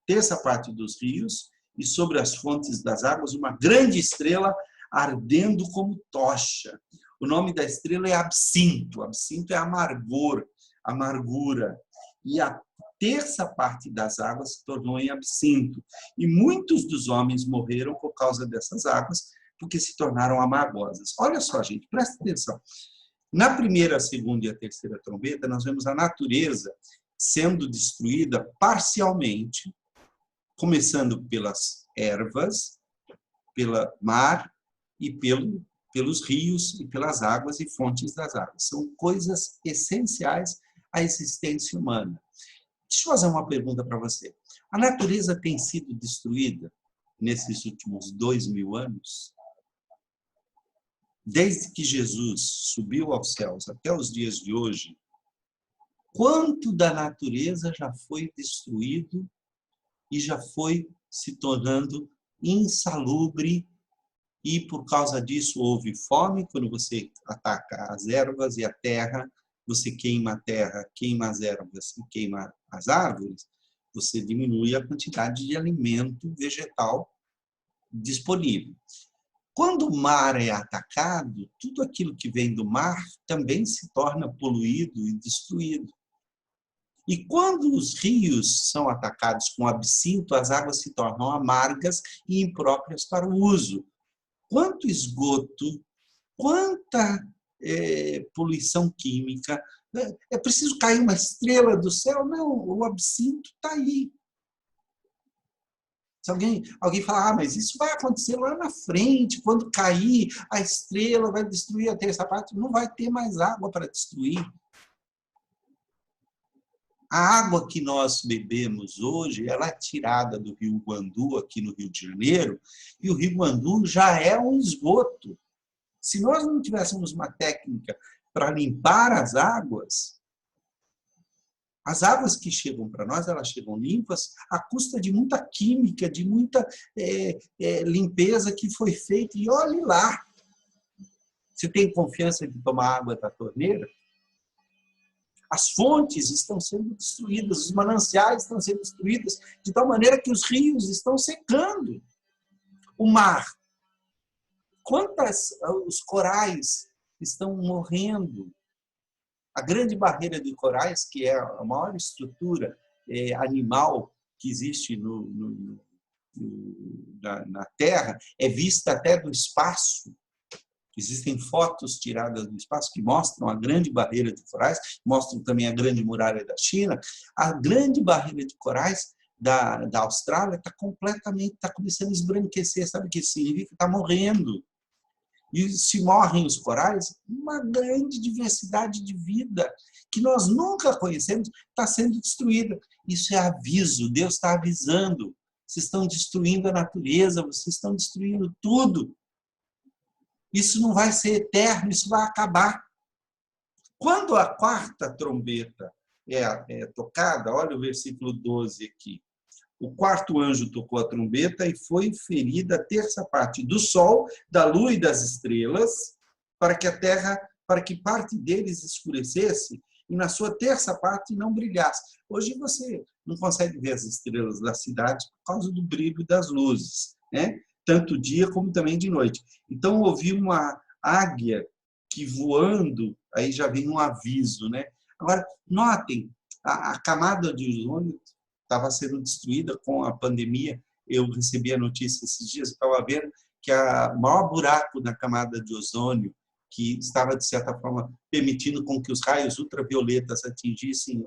terça parte dos rios e sobre as fontes das águas uma grande estrela ardendo como tocha. O nome da estrela é absinto. Absinto é amargor, amargura. E a terça parte das águas se tornou em absinto. E muitos dos homens morreram por causa dessas águas, porque se tornaram amargosas. Olha só, gente, presta atenção. Na primeira, a segunda e a terceira trombeta, nós vemos a natureza sendo destruída parcialmente, começando pelas ervas, pelo mar e pelos rios e pelas águas e fontes das águas. São coisas essenciais à existência humana. Deixa eu fazer uma pergunta para você. A natureza tem sido destruída nesses últimos 2000 anos? Desde que Jesus subiu aos céus até os dias de hoje, quanto da natureza já foi destruído e já foi se tornando insalubre, e por causa disso houve fome? Quando você ataca as ervas e a terra, você queima a terra, queima as ervas e queima as árvores, você diminui a quantidade de alimento vegetal disponível. Quando o mar é atacado, tudo aquilo que vem do mar também se torna poluído e destruído. E quando os rios são atacados com absinto, as águas se tornam amargas e impróprias para o uso. Quanto esgoto, quanta poluição química. É preciso cair uma estrela do céu? Não, o absinto está aí. Se alguém falar, mas isso vai acontecer lá na frente, quando cair a estrela vai destruir a terça parte, não vai ter mais água para destruir. A água que nós bebemos hoje, ela é tirada do rio Guandu, aqui no Rio de Janeiro, e o rio Guandu já é um esgoto. Se nós não tivéssemos uma técnica para limpar as águas que chegam para nós, elas chegam limpas à custa de muita química, de muita limpeza que foi feita. E olhe lá, você tem confiança de tomar água da torneira? As fontes estão sendo destruídas, os mananciais estão sendo destruídos, de tal maneira que os rios estão secando. O mar. Os corais estão morrendo. A grande barreira de corais, que é a maior estrutura animal que existe no na Terra é vista até do espaço. Existem fotos tiradas do espaço que mostram a Grande Barreira de Corais, mostram também a Grande Muralha da China. A Grande Barreira de Corais da Austrália está começando a esbranquecer. Sabe o que isso significa? Está morrendo. E se morrem os corais, uma grande diversidade de vida que nós nunca conhecemos está sendo destruída. Isso é aviso, Deus está avisando. Vocês estão destruindo a natureza, vocês estão destruindo tudo. Isso não vai ser eterno, isso vai acabar. Quando a quarta trombeta é tocada, olha o versículo 12 aqui. O quarto anjo tocou a trombeta e foi ferida a terça parte do sol, da lua e das estrelas, para que parte deles escurecesse e na sua terça parte não brilhasse. Hoje você não consegue ver as estrelas da cidade por causa do brilho das luzes, né? Tanto dia como também de noite. Então, ouvi uma águia que voando, aí já vem um aviso, né? Agora, notem, a camada de ozônio estava sendo destruída com a pandemia. Eu recebi a notícia esses dias, estava vendo que o maior buraco na camada de ozônio, que estava, de certa forma, permitindo com que os raios ultravioletas atingissem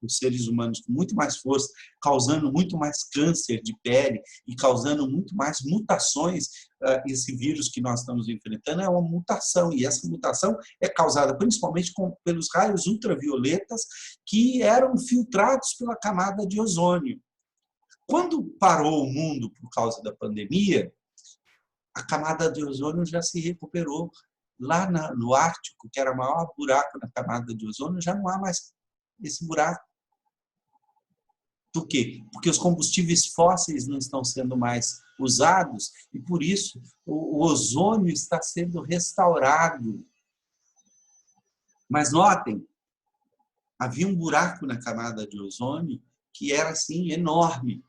os seres humanos com muito mais força, causando muito mais câncer de pele e causando muito mais mutações. Esse vírus que nós estamos enfrentando é uma mutação, e essa mutação é causada principalmente pelos raios ultravioletas que eram filtrados pela camada de ozônio. Quando parou o mundo por causa da pandemia, a camada de ozônio já se recuperou. Lá no Ártico, que era o maior buraco na camada de ozônio, já não há mais esse buraco. Por quê? Porque os combustíveis fósseis não estão sendo mais usados e, por isso, o ozônio está sendo restaurado. Mas notem, havia um buraco na camada de ozônio que era, assim, enorme.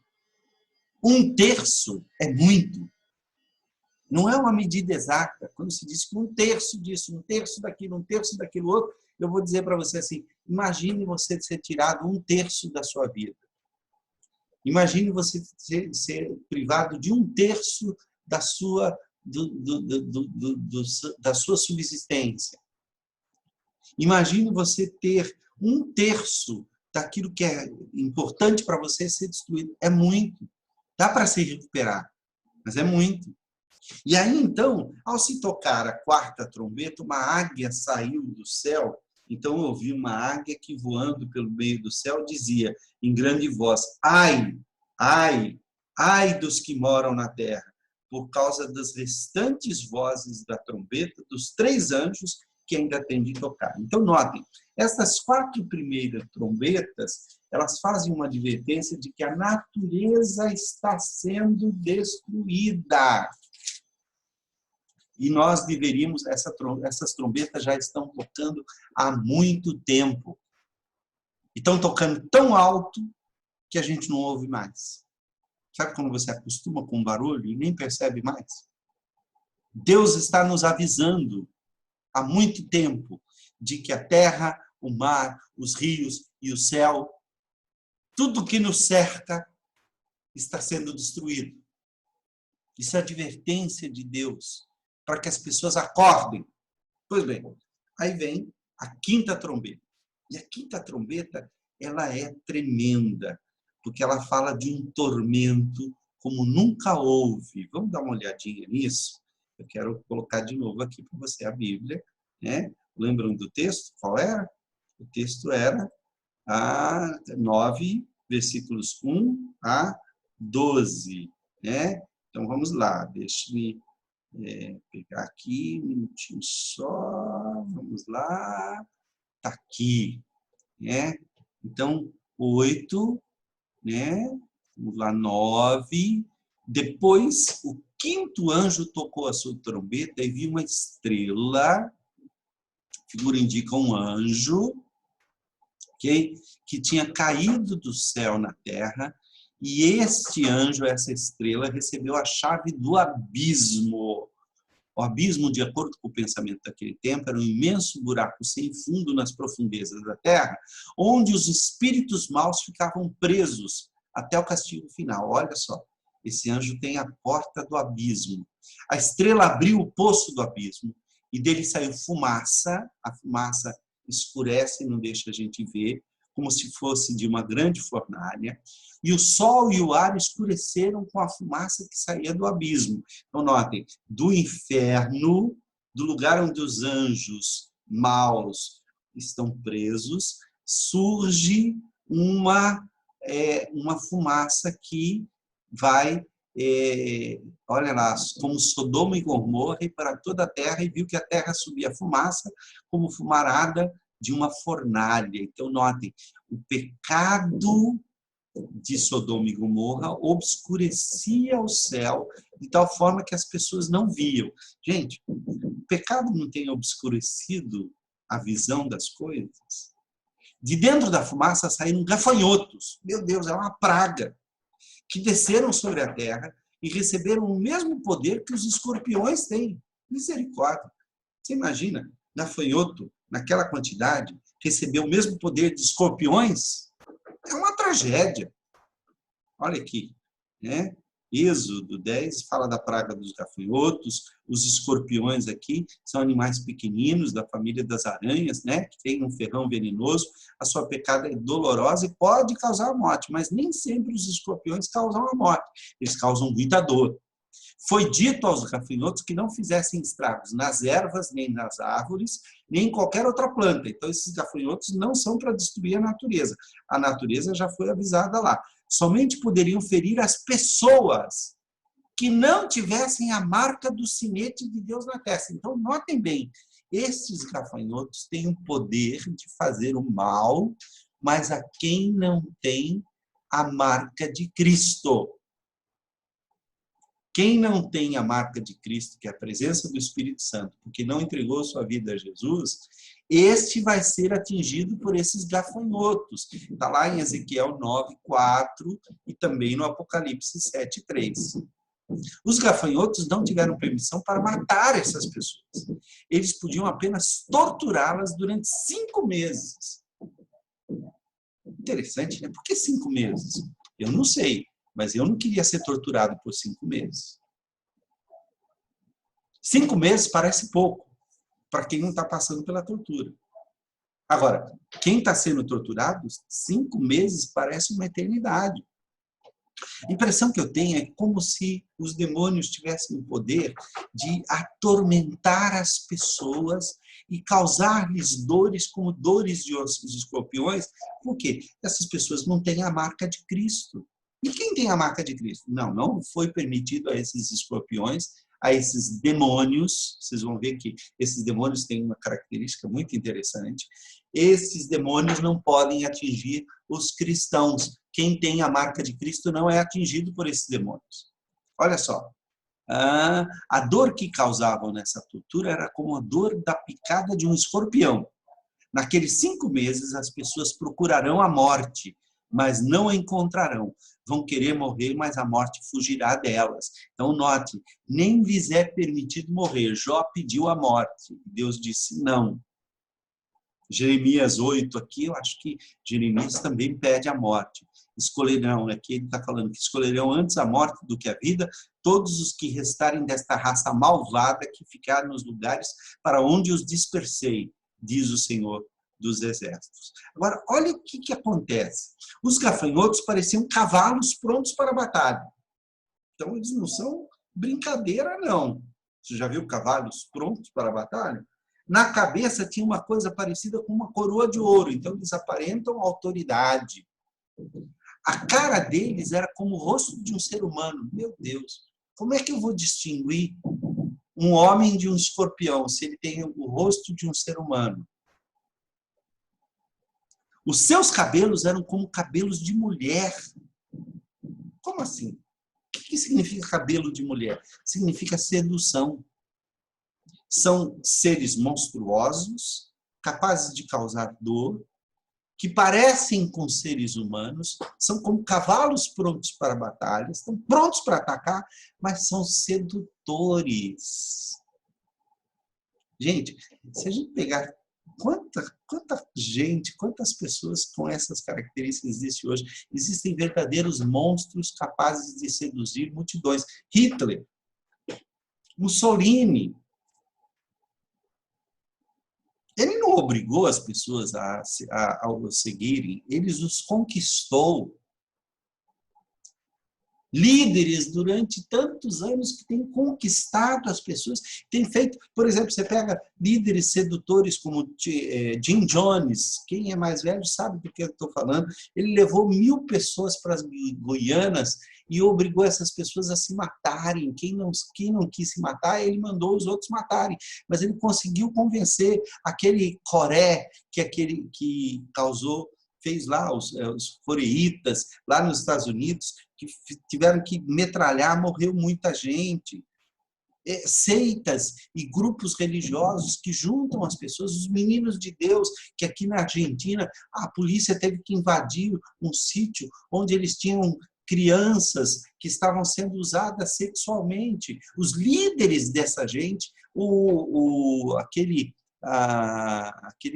1/3 é muito. Não é uma medida exata. Quando se diz que 1/3 disso, 1/3 daquilo, 1/3 daquilo outro, eu vou dizer para você assim, imagine você ser tirado 1/3 da sua vida. Imagine você ser privado de 1/3 da sua, da sua subsistência. Imagine você ter 1/3 daquilo que é importante para você ser destruído. É muito. Dá para se recuperar, mas é muito. E aí, então, ao se tocar a quarta trombeta, uma águia saiu do céu. Então, eu ouvi uma águia que, voando pelo meio do céu, dizia, em grande voz, ai, ai, ai dos que moram na terra, por causa das restantes vozes da trombeta dos 3 anjos que ainda têm de tocar. Então, notem, essas 4 primeiras trombetas, elas fazem uma advertência de que a natureza está sendo destruída. E nós deveríamos, essas trombetas já estão tocando há muito tempo. E estão tocando tão alto que a gente não ouve mais. Sabe quando você acostuma com o barulho e nem percebe mais? Deus está nos avisando há muito tempo de que a terra, o mar, os rios e o céu, tudo que nos cerca está sendo destruído. Isso é advertência de Deus para que as pessoas acordem. Pois bem, aí vem a quinta trombeta. E a quinta trombeta, ela é tremenda, porque ela fala de um tormento como nunca houve. Vamos dar uma olhadinha nisso? Eu quero colocar de novo aqui para você a Bíblia, né? Lembram do texto? Qual era? O texto era 9, versículos 1 a 12, né? Então, vamos lá, deixe-me pegar aqui, um minutinho só, vamos lá, está aqui, né? Então, 8, né? Vamos lá, 9, depois o quinto anjo tocou a sua trombeta e viu uma estrela, a figura indica um anjo, okay? Que tinha caído do céu na terra, e este anjo, essa estrela, recebeu a chave do abismo. O abismo, de acordo com o pensamento daquele tempo, era um imenso buraco sem fundo nas profundezas da terra, onde os espíritos maus ficavam presos até o castigo final. Olha só, esse anjo tem a porta do abismo. A estrela abriu o poço do abismo e dele saiu fumaça. A fumaça escurece e não deixa a gente ver, como se fosse de uma grande fornalha. E o sol e o ar escureceram com a fumaça que saía do abismo. Então, notem, do inferno, do lugar onde os anjos maus estão presos, surge uma fumaça que vai, olha lá, como Sodoma e Gomorra, e para toda a terra, e viu que a terra subia fumaça como fumarada de uma fornalha. Então, notem, o pecado de Sodoma e Gomorra obscurecia o céu de tal forma que as pessoas não viam. Gente, o pecado não tem obscurecido a visão das coisas? De dentro da fumaça saíram gafanhotos. Meu Deus, é uma praga. Que desceram sobre a terra e receberam o mesmo poder que os escorpiões têm. Misericórdia. Você imagina, gafanhoto, naquela quantidade, receber o mesmo poder de escorpiões? É uma tragédia. Olha aqui, né? Êxodo 10 fala da praga dos gafanhotos. Os escorpiões aqui são animais pequeninos da família das aranhas, né? Que tem um ferrão venenoso. A sua picada é dolorosa e pode causar a morte, mas nem sempre os escorpiões causam a morte. Eles causam muita dor. Foi dito aos gafanhotos que não fizessem estragos nas ervas, nem nas árvores, nem em qualquer outra planta. Então, esses gafanhotos não são para destruir a natureza. A natureza já foi avisada lá. Somente poderiam ferir as pessoas que não tivessem a marca do sinete de Deus na testa. Então, notem bem, esses gafanhotos têm o poder de fazer o mal, mas a quem não tem a marca de Cristo. Quem não tem a marca de Cristo, que é a presença do Espírito Santo, porque não entregou sua vida a Jesus, este vai ser atingido por esses gafanhotos. Está lá em Ezequiel 9:4 e também no Apocalipse 7:3. Os gafanhotos não tiveram permissão para matar essas pessoas. Eles podiam apenas torturá-las durante 5 meses. Interessante, né? Por que 5 meses? Eu não sei. Mas eu não queria ser torturado por 5 meses. 5 meses parece pouco para quem não está passando pela tortura. Agora, quem está sendo torturado, 5 meses parece uma eternidade. A impressão que eu tenho é como se os demônios tivessem o poder de atormentar as pessoas e causar-lhes dores como dores de escorpiões. Por quê? Essas pessoas não têm a marca de Cristo. E quem tem a marca de Cristo? Não foi permitido a esses escorpiões, a esses demônios. Vocês vão ver que esses demônios têm uma característica muito interessante. Esses demônios não podem atingir os cristãos. Quem tem a marca de Cristo não é atingido por esses demônios. Olha só. A dor que causavam nessa tortura era como a dor da picada de um escorpião. Naqueles 5 meses, as pessoas procurarão a morte, mas não a encontrarão. Vão querer morrer, mas a morte fugirá delas. Então, note, nem lhes é permitido morrer. Jó pediu a morte. Deus disse não. Jeremias 8, aqui, eu acho que Jeremias também pede a morte. Escolherão, aqui ele está falando que escolherão antes a morte do que a vida todos os que restarem desta raça malvada que ficaram nos lugares para onde os dispersei, diz o Senhor dos Exércitos. Agora, olha o que acontece. Os gafanhotos pareciam cavalos prontos para a batalha. Então, eles não são brincadeira, não. Você já viu cavalos prontos para a batalha? Na cabeça tinha uma coisa parecida com uma coroa de ouro. Então, eles aparentam autoridade. A cara deles era como o rosto de um ser humano. Meu Deus, como é que eu vou distinguir um homem de um escorpião se ele tem o rosto de um ser humano? Os seus cabelos eram como cabelos de mulher. Como assim? O que significa cabelo de mulher? Significa sedução. São seres monstruosos, capazes de causar dor, que parecem com seres humanos, são como cavalos prontos para a batalha, estão prontos para atacar, mas são sedutores. Gente, se a gente pegar Quanta gente, quantas pessoas com essas características existem hoje? Existem verdadeiros monstros capazes de seduzir multidões. Hitler, Mussolini. Ele não obrigou as pessoas a o seguirem, ele os conquistou. Líderes durante tantos anos que têm conquistado as pessoas, têm feito, por exemplo, você pega líderes sedutores como Jim Jones, quem é mais velho sabe do que eu estou falando, ele levou 1000 pessoas para as Guianas e obrigou essas pessoas a se matarem. Quem não quis se matar, ele mandou os outros matarem, mas ele conseguiu convencer aquele Coré, que fez lá os foreitas, lá nos Estados Unidos, que tiveram que metralhar, morreu muita gente. Seitas e grupos religiosos que juntam as pessoas, os meninos de Deus, que aqui na Argentina a polícia teve que invadir um sítio onde eles tinham crianças que estavam sendo usadas sexualmente. Os líderes dessa gente, aquele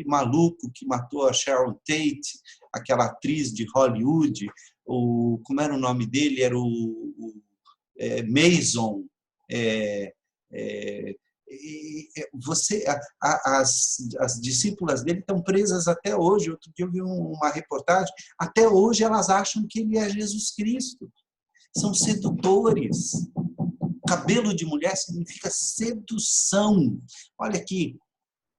maluco que matou a Sharon Tate, aquela atriz de Hollywood, como era o nome dele? Era o Mason. As discípulas dele estão presas até hoje. Outro dia eu vi uma reportagem. Até hoje elas acham que ele é Jesus Cristo. São sedutores. Cabelo de mulher significa sedução. Olha aqui.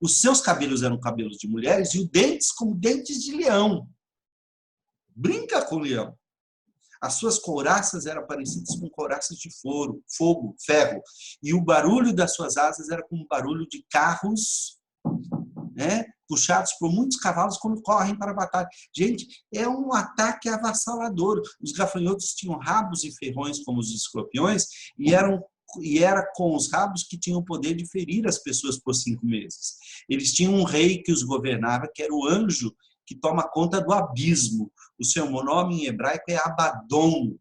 Os seus cabelos eram cabelos de mulheres e os dentes como dentes de leão. Brinca com o leão. As suas couraças eram parecidas com couraças de fogo, ferro. E o barulho das suas asas era como o barulho de carros, né, puxados por muitos cavalos quando correm para a batalha. Gente, é um ataque avassalador. Os gafanhotos tinham rabos e ferrões como os escorpiões e era com os rabos que tinham o poder de ferir as pessoas por 5 meses. Eles tinham um rei que os governava, que era o anjo que toma conta do abismo. O seu nome em hebraico é Abaddon,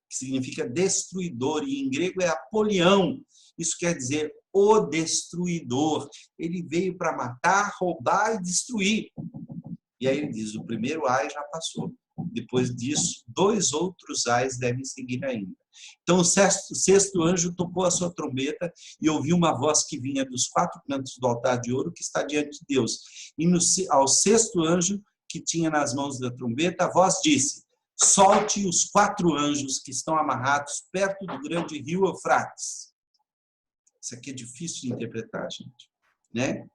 que significa destruidor, e em grego é Apolião. Isso quer dizer o destruidor. Ele veio para matar, roubar e destruir. E aí ele diz, o primeiro ai já passou. Depois disso, 2 outros ais devem seguir ainda. Então o sexto anjo tocou a sua trombeta e ouviu uma voz que vinha dos 4 cantos do altar de ouro que está diante de Deus. E ao sexto anjo que tinha nas mãos da trombeta, a voz disse, solte os 4 anjos que estão amarrados perto do grande rio Eufrates. Isso aqui é difícil de interpretar, gente, né?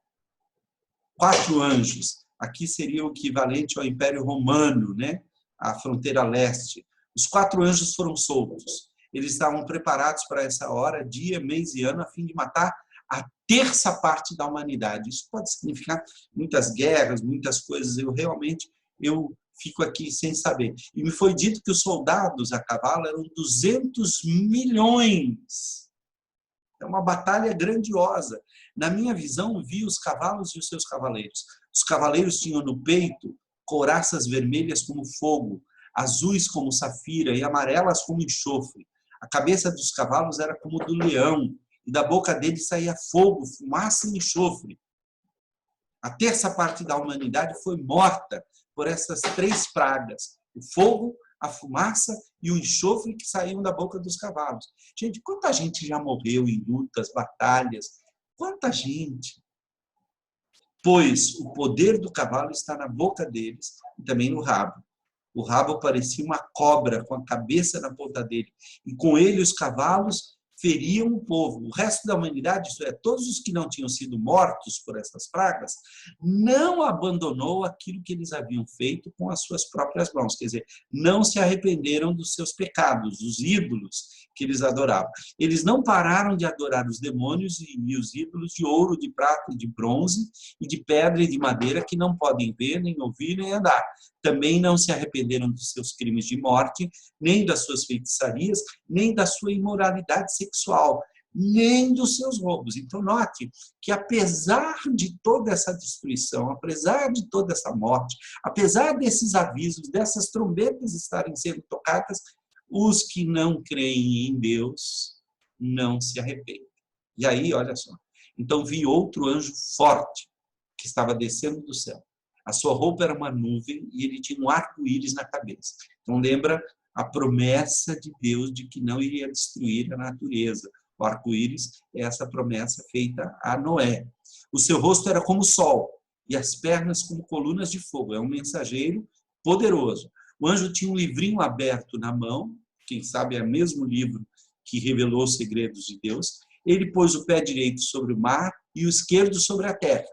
4 anjos. Aqui seria o equivalente ao Império Romano, né? A fronteira leste. Os 4 anjos foram soltos. Eles estavam preparados para essa hora, dia, mês e ano, a fim de matar a 1/3 parte da humanidade. Isso pode significar muitas guerras, muitas coisas. Eu fico aqui sem saber. E me foi dito que os soldados a cavalo eram 200 milhões. É uma batalha grandiosa. Na minha visão, vi os cavalos e os seus cavaleiros. Os cavaleiros tinham no peito couraças vermelhas como fogo, azuis como safira e amarelas como enxofre. A cabeça dos cavalos era como do leão, e da boca deles saía fogo, fumaça e enxofre. A 1/3 parte da humanidade foi morta por essas 3 pragas: o fogo, a fumaça e o enxofre que saíam da boca dos cavalos. Gente, quanta gente já morreu em lutas, batalhas? Quanta gente? Pois o poder do cavalo está na boca deles e também no rabo. O rabo parecia uma cobra com a cabeça na ponta dele. E com ele os cavalos feriam o povo. O resto da humanidade, isto é, todos os que não tinham sido mortos por essas pragas, não abandonou aquilo que eles haviam feito com as suas próprias mãos. Quer dizer, não se arrependeram dos seus pecados, os ídolos que eles adoravam. Eles não pararam de adorar os demônios e os ídolos de ouro, de prata, de bronze e de pedra e de madeira que não podem ver, nem ouvir, nem andar. Também não se arrependeram dos seus crimes de morte, nem das suas feitiçarias, nem da sua imoralidade sexual, nem dos seus roubos. Então, note que, apesar de toda essa destruição, apesar de toda essa morte, apesar desses avisos, dessas trombetas estarem sendo tocadas, os que não creem em Deus não se arrependem. E aí, olha só. Então, vi outro anjo forte, que estava descendo do céu. A sua roupa era uma nuvem e ele tinha um arco-íris na cabeça. Então lembra a promessa de Deus de que não iria destruir a natureza. O arco-íris é essa promessa feita a Noé. O seu rosto era como o sol e as pernas como colunas de fogo. É um mensageiro poderoso. O anjo tinha um livrinho aberto na mão, quem sabe é o mesmo livro que revelou os segredos de Deus. Ele pôs o pé direito sobre o mar e o esquerdo sobre a terra.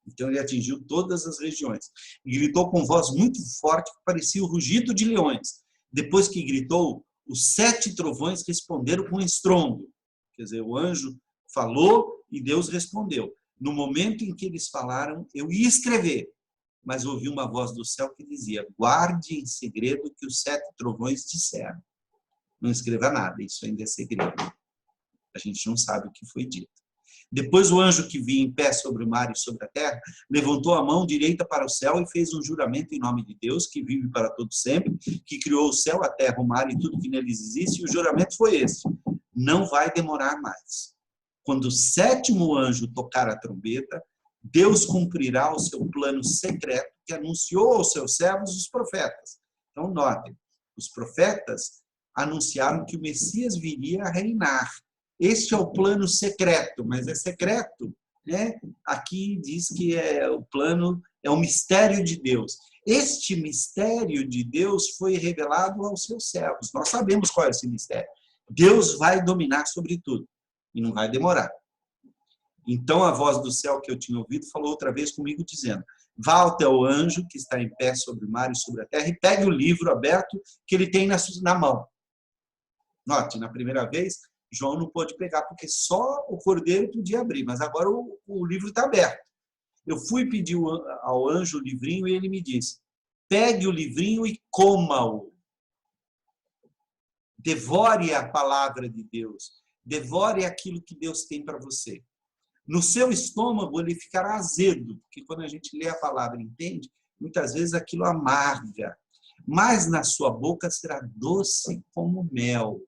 Então ele atingiu todas as regiões. E gritou com voz muito forte, que parecia o rugido de leões. Depois que gritou, os 7 trovões responderam com estrondo. Quer dizer, o anjo falou e Deus respondeu. No momento em que eles falaram, eu ia escrever, mas ouvi uma voz do céu que dizia: guarde em segredo o que os 7 trovões disseram. Não escreva nada, isso ainda é segredo. A gente não sabe o que foi dito. Depois o anjo que vinha em pé sobre o mar e sobre a terra, levantou a mão direita para o céu e fez um juramento em nome de Deus, que vive para todo sempre, que criou o céu, a terra, o mar e tudo que neles existe, e o juramento foi esse: não vai demorar mais. Quando o 7º anjo tocar a trombeta, Deus cumprirá o seu plano secreto que anunciou aos seus servos, os profetas. Então, notem, os profetas anunciaram que o Messias viria a reinar. Este é o plano secreto, mas é secreto, né? Aqui diz que o plano é o mistério de Deus. Este mistério de Deus foi revelado aos seus servos. Nós sabemos qual é esse mistério. Deus vai dominar sobre tudo e não vai demorar. Então a voz do céu que eu tinha ouvido falou outra vez comigo dizendo: vá até o anjo que está em pé sobre o mar e sobre a terra e pegue o livro aberto que ele tem na mão. Note, na primeira vez João não pôde pegar, porque só o cordeiro podia abrir, mas agora o livro está aberto. Eu fui pedir ao anjo o livrinho e ele me disse: pegue o livrinho e coma-o. Devore a palavra de Deus. Devore aquilo que Deus tem para você. No seu estômago ele ficará azedo, porque quando a gente lê a palavra e entende, muitas vezes aquilo amarga. Mas na sua boca será doce como mel.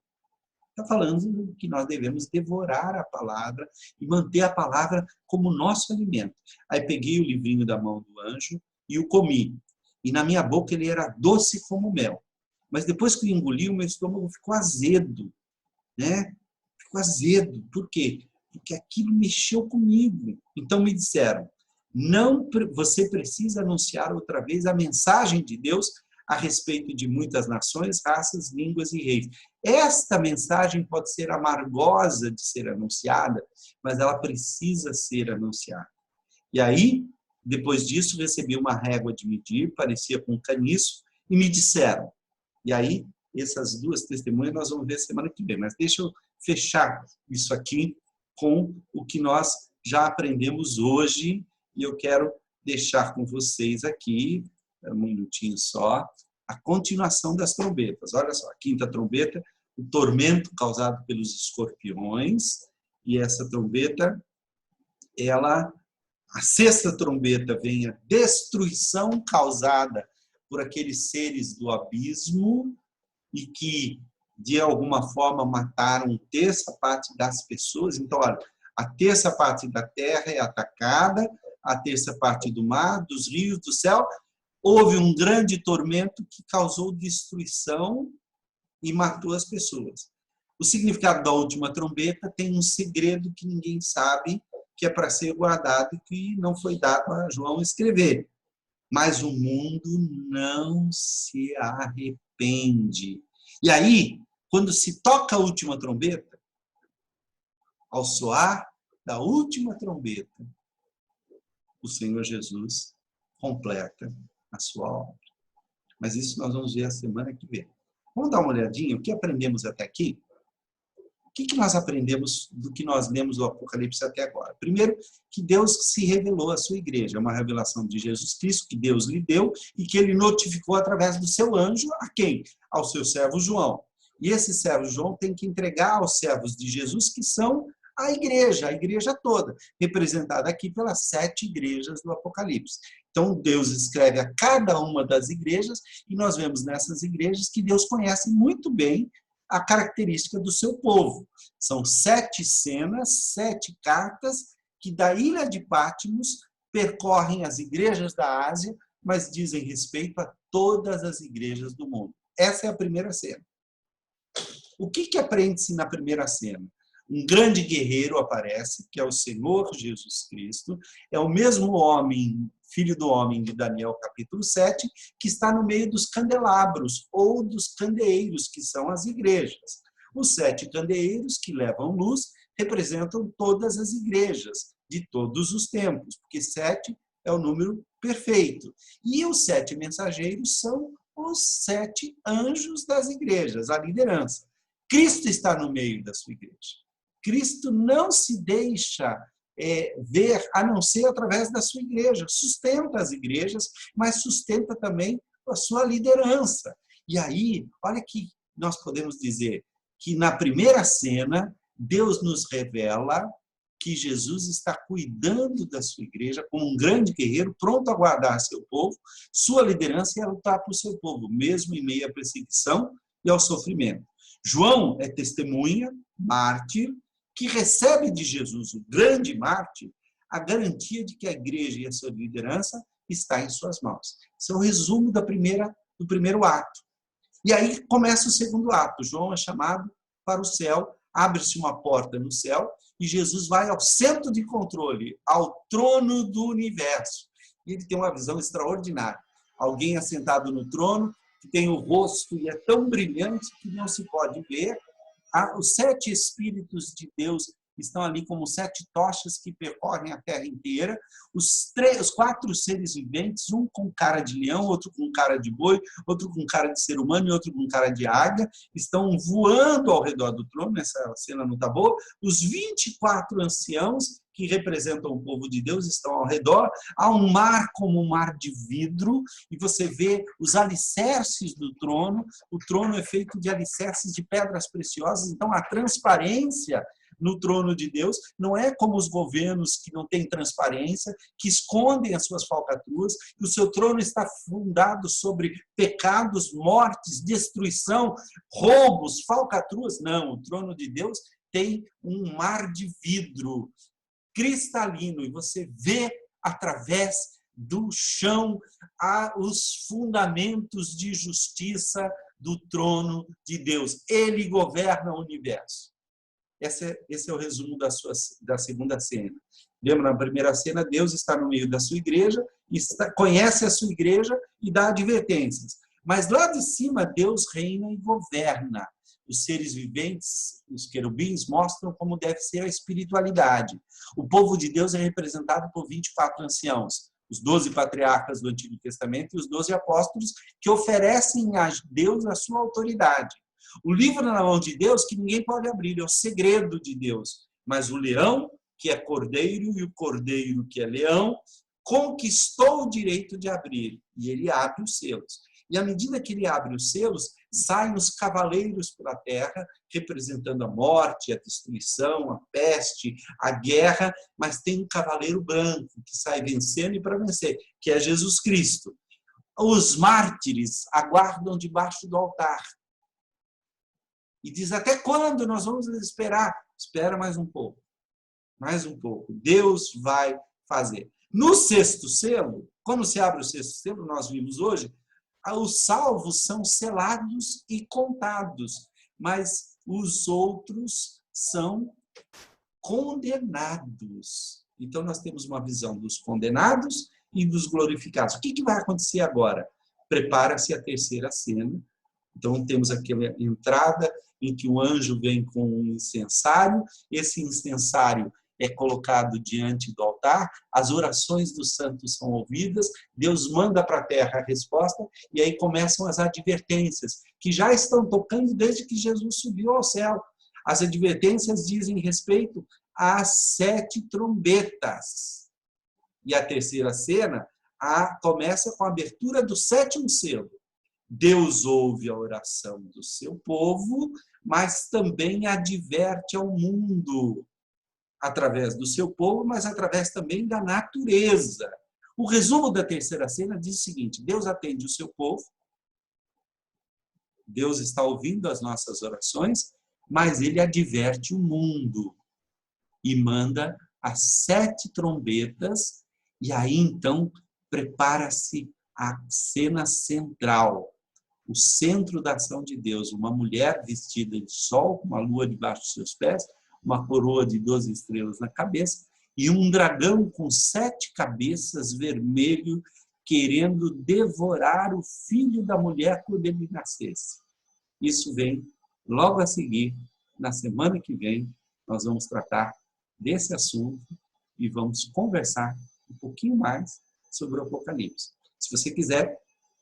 Está falando que nós devemos devorar a palavra e manter a palavra como nosso alimento. Aí peguei o livrinho da mão do anjo e o comi. E na minha boca ele era doce como mel. Mas depois que eu engoli, o meu estômago ficou azedo, né? Ficou azedo. Por quê? Porque aquilo mexeu comigo. Então me disseram: não, você precisa anunciar outra vez a mensagem de Deus a respeito de muitas nações, raças, línguas e reis. Esta mensagem pode ser amargosa de ser anunciada, mas ela precisa ser anunciada. E aí, depois disso, recebi uma régua de medir, parecia com um caniço, e me disseram. E aí, essas 2 testemunhas nós vamos ver semana que vem. Mas deixa eu fechar isso aqui com o que nós já aprendemos hoje, e eu quero deixar com vocês aqui, um minutinho só, a continuação das trombetas. Olha só, a 5ª trombeta, o tormento causado pelos escorpiões, e essa trombeta, a 6ª trombeta vem a destruição causada por aqueles seres do abismo e que, de alguma forma, mataram 1/3 parte das pessoas. Então, olha, a 1/3 parte da terra é atacada, a 1/3 parte do mar, dos rios, do céu. Houve um grande tormento que causou destruição e matou as pessoas. O significado da última trombeta tem um segredo que ninguém sabe, que é para ser guardado e que não foi dado a João escrever. Mas o mundo não se arrepende. E aí, quando se toca a última trombeta, ao soar da última trombeta, o Senhor Jesus completa a sua obra. Mas isso nós vamos ver a semana que vem. Vamos dar uma olhadinha, o que aprendemos até aqui? O que nós aprendemos do que nós lemos do Apocalipse até agora? Primeiro, que Deus se revelou à sua igreja. É uma revelação de Jesus Cristo que Deus lhe deu e que ele notificou através do seu anjo a quem? Ao seu servo João. E esse servo João tem que entregar aos servos de Jesus, que são a igreja toda, representada aqui pelas 7 igrejas do Apocalipse. Então, Deus escreve a cada uma das igrejas e nós vemos nessas igrejas que Deus conhece muito bem a característica do seu povo. São 7 cenas, 7 cartas que da ilha de Patmos percorrem as igrejas da Ásia, mas dizem respeito a todas as igrejas do mundo. Essa é a primeira cena. O que aprende-se na primeira cena? Um grande guerreiro aparece, que é o Senhor Jesus Cristo, é o mesmo homem, filho do homem de Daniel capítulo 7, que está no meio dos candelabros, ou dos candeeiros, que são as igrejas. Os 7 candeeiros que levam luz representam todas as igrejas, de todos os tempos, porque 7 é o número perfeito. E os 7 mensageiros são os 7 anjos das igrejas, a liderança. Cristo está no meio da sua igreja. Cristo não se deixa ver, a não ser através da sua igreja. Sustenta as igrejas, mas sustenta também a sua liderança. E aí, olha que nós podemos dizer que na primeira cena, Deus nos revela que Jesus está cuidando da sua igreja como um grande guerreiro, pronto a guardar seu povo, sua liderança e a lutar por seu povo, mesmo em meio à perseguição e ao sofrimento. João é testemunha, mártir, que recebe de Jesus, o grande mártir, a garantia de que a igreja e a sua liderança está em suas mãos. Esse é o resumo do primeiro ato. E aí começa o segundo ato. João é chamado para o céu, abre-se uma porta no céu e Jesus vai ao centro de controle, ao trono do universo. E ele tem uma visão extraordinária. Alguém assentado no trono, que tem o rosto e é tão brilhante que não se pode ver. Os 7 Espíritos de Deus estão ali como 7 tochas que percorrem a terra inteira. Os 4 seres viventes, um com cara de leão, outro com cara de boi, outro com cara de ser humano e outro com cara de águia, estão voando ao redor do trono. Essa cena não está boa. Os 24 anciãos, que representam o povo de Deus, estão ao redor. Há um mar como um mar de vidro, e você vê os alicerces do trono. O trono é feito de alicerces de pedras preciosas, então a transparência no trono de Deus não é como os governos que não têm transparência, que escondem as suas falcatruas, que o seu trono está fundado sobre pecados, mortes, destruição, roubos, falcatruas. Não, o trono de Deus tem um mar de vidro cristalino, e você vê através do chão os fundamentos de justiça do trono de Deus. Ele governa o universo. Esse é o resumo da segunda cena. Lembra, na primeira cena, Deus está no meio da sua igreja, conhece a sua igreja e dá advertências. Mas lá de cima, Deus reina e governa. Os seres viventes, os querubins, mostram como deve ser a espiritualidade. O povo de Deus é representado por 24 anciãos, os 12 patriarcas do Antigo Testamento e os 12 apóstolos, que oferecem a Deus a sua autoridade. O livro na mão de Deus, que ninguém pode abrir, é o segredo de Deus. Mas o leão, que é cordeiro, e o cordeiro, que é leão, conquistou o direito de abrir, e ele abre os selos. E à medida que ele abre os selos, saem os cavaleiros pela terra, representando a morte, a destruição, a peste, a guerra, mas tem um cavaleiro branco que sai vencendo e para vencer, que é Jesus Cristo. Os mártires aguardam debaixo do altar. E diz, até quando nós vamos esperar? Espera mais um pouco. Mais um pouco. Deus vai fazer. No sexto selo, quando se abre o sexto selo, nós vimos hoje, os salvos são selados e contados, mas os outros são condenados. Então, nós temos uma visão dos condenados e dos glorificados. O que vai acontecer agora? Prepara-se a terceira cena. Então, temos aquela entrada em que o anjo vem com um incensário. Esse incensário é colocado diante do altar, as orações dos santos são ouvidas, Deus manda para a terra a resposta, e aí começam as advertências, que já estão tocando desde que Jesus subiu ao céu. As advertências dizem respeito às 7 trombetas. E a terceira cena começa com a abertura do 7º selo. Deus ouve a oração do seu povo, mas também adverte ao mundo, através do seu povo, mas através também da natureza. O resumo da terceira cena diz o seguinte: Deus atende o seu povo, Deus está ouvindo as nossas orações, mas ele adverte o mundo e manda as 7 trombetas, E aí, então, prepara-se a cena central, o centro da ação de Deus, uma mulher vestida de sol, com uma lua debaixo dos seus pés, uma coroa de 12 estrelas na cabeça, e um dragão com 7 cabeças vermelho, querendo devorar o filho da mulher quando ele nascesse. Isso vem logo a seguir, na semana que vem, nós vamos tratar desse assunto e vamos conversar um pouquinho mais sobre o Apocalipse. Se você quiser,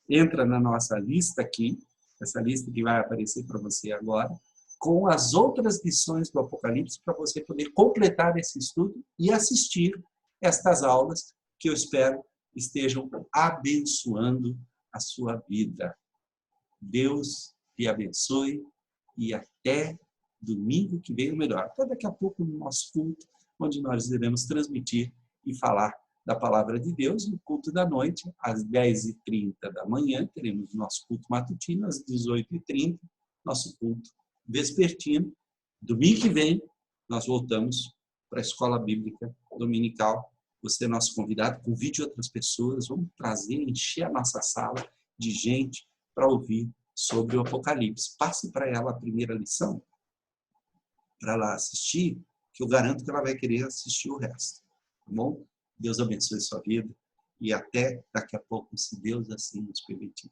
entra na nossa lista aqui, essa lista que vai aparecer para você agora, com as outras lições do Apocalipse, para você poder completar esse estudo e assistir estas aulas que eu espero estejam abençoando a sua vida. Deus te abençoe e até domingo que vem, ou melhor, até daqui a pouco no nosso culto, onde nós iremos transmitir e falar da palavra de Deus. No culto da noite, às 10h30 da manhã, teremos nosso culto matutino, às 18h30, nosso culto vespertino. Domingo que vem, nós voltamos para a Escola Bíblica Dominical. Você é nosso convidado, convide outras pessoas, vamos trazer, encher a nossa sala de gente para ouvir sobre o Apocalipse. Passe para ela a primeira lição, para ela assistir, que eu garanto que ela vai querer assistir o resto. Tá bom? Deus abençoe sua vida e até daqui a pouco, se Deus assim nos permitir.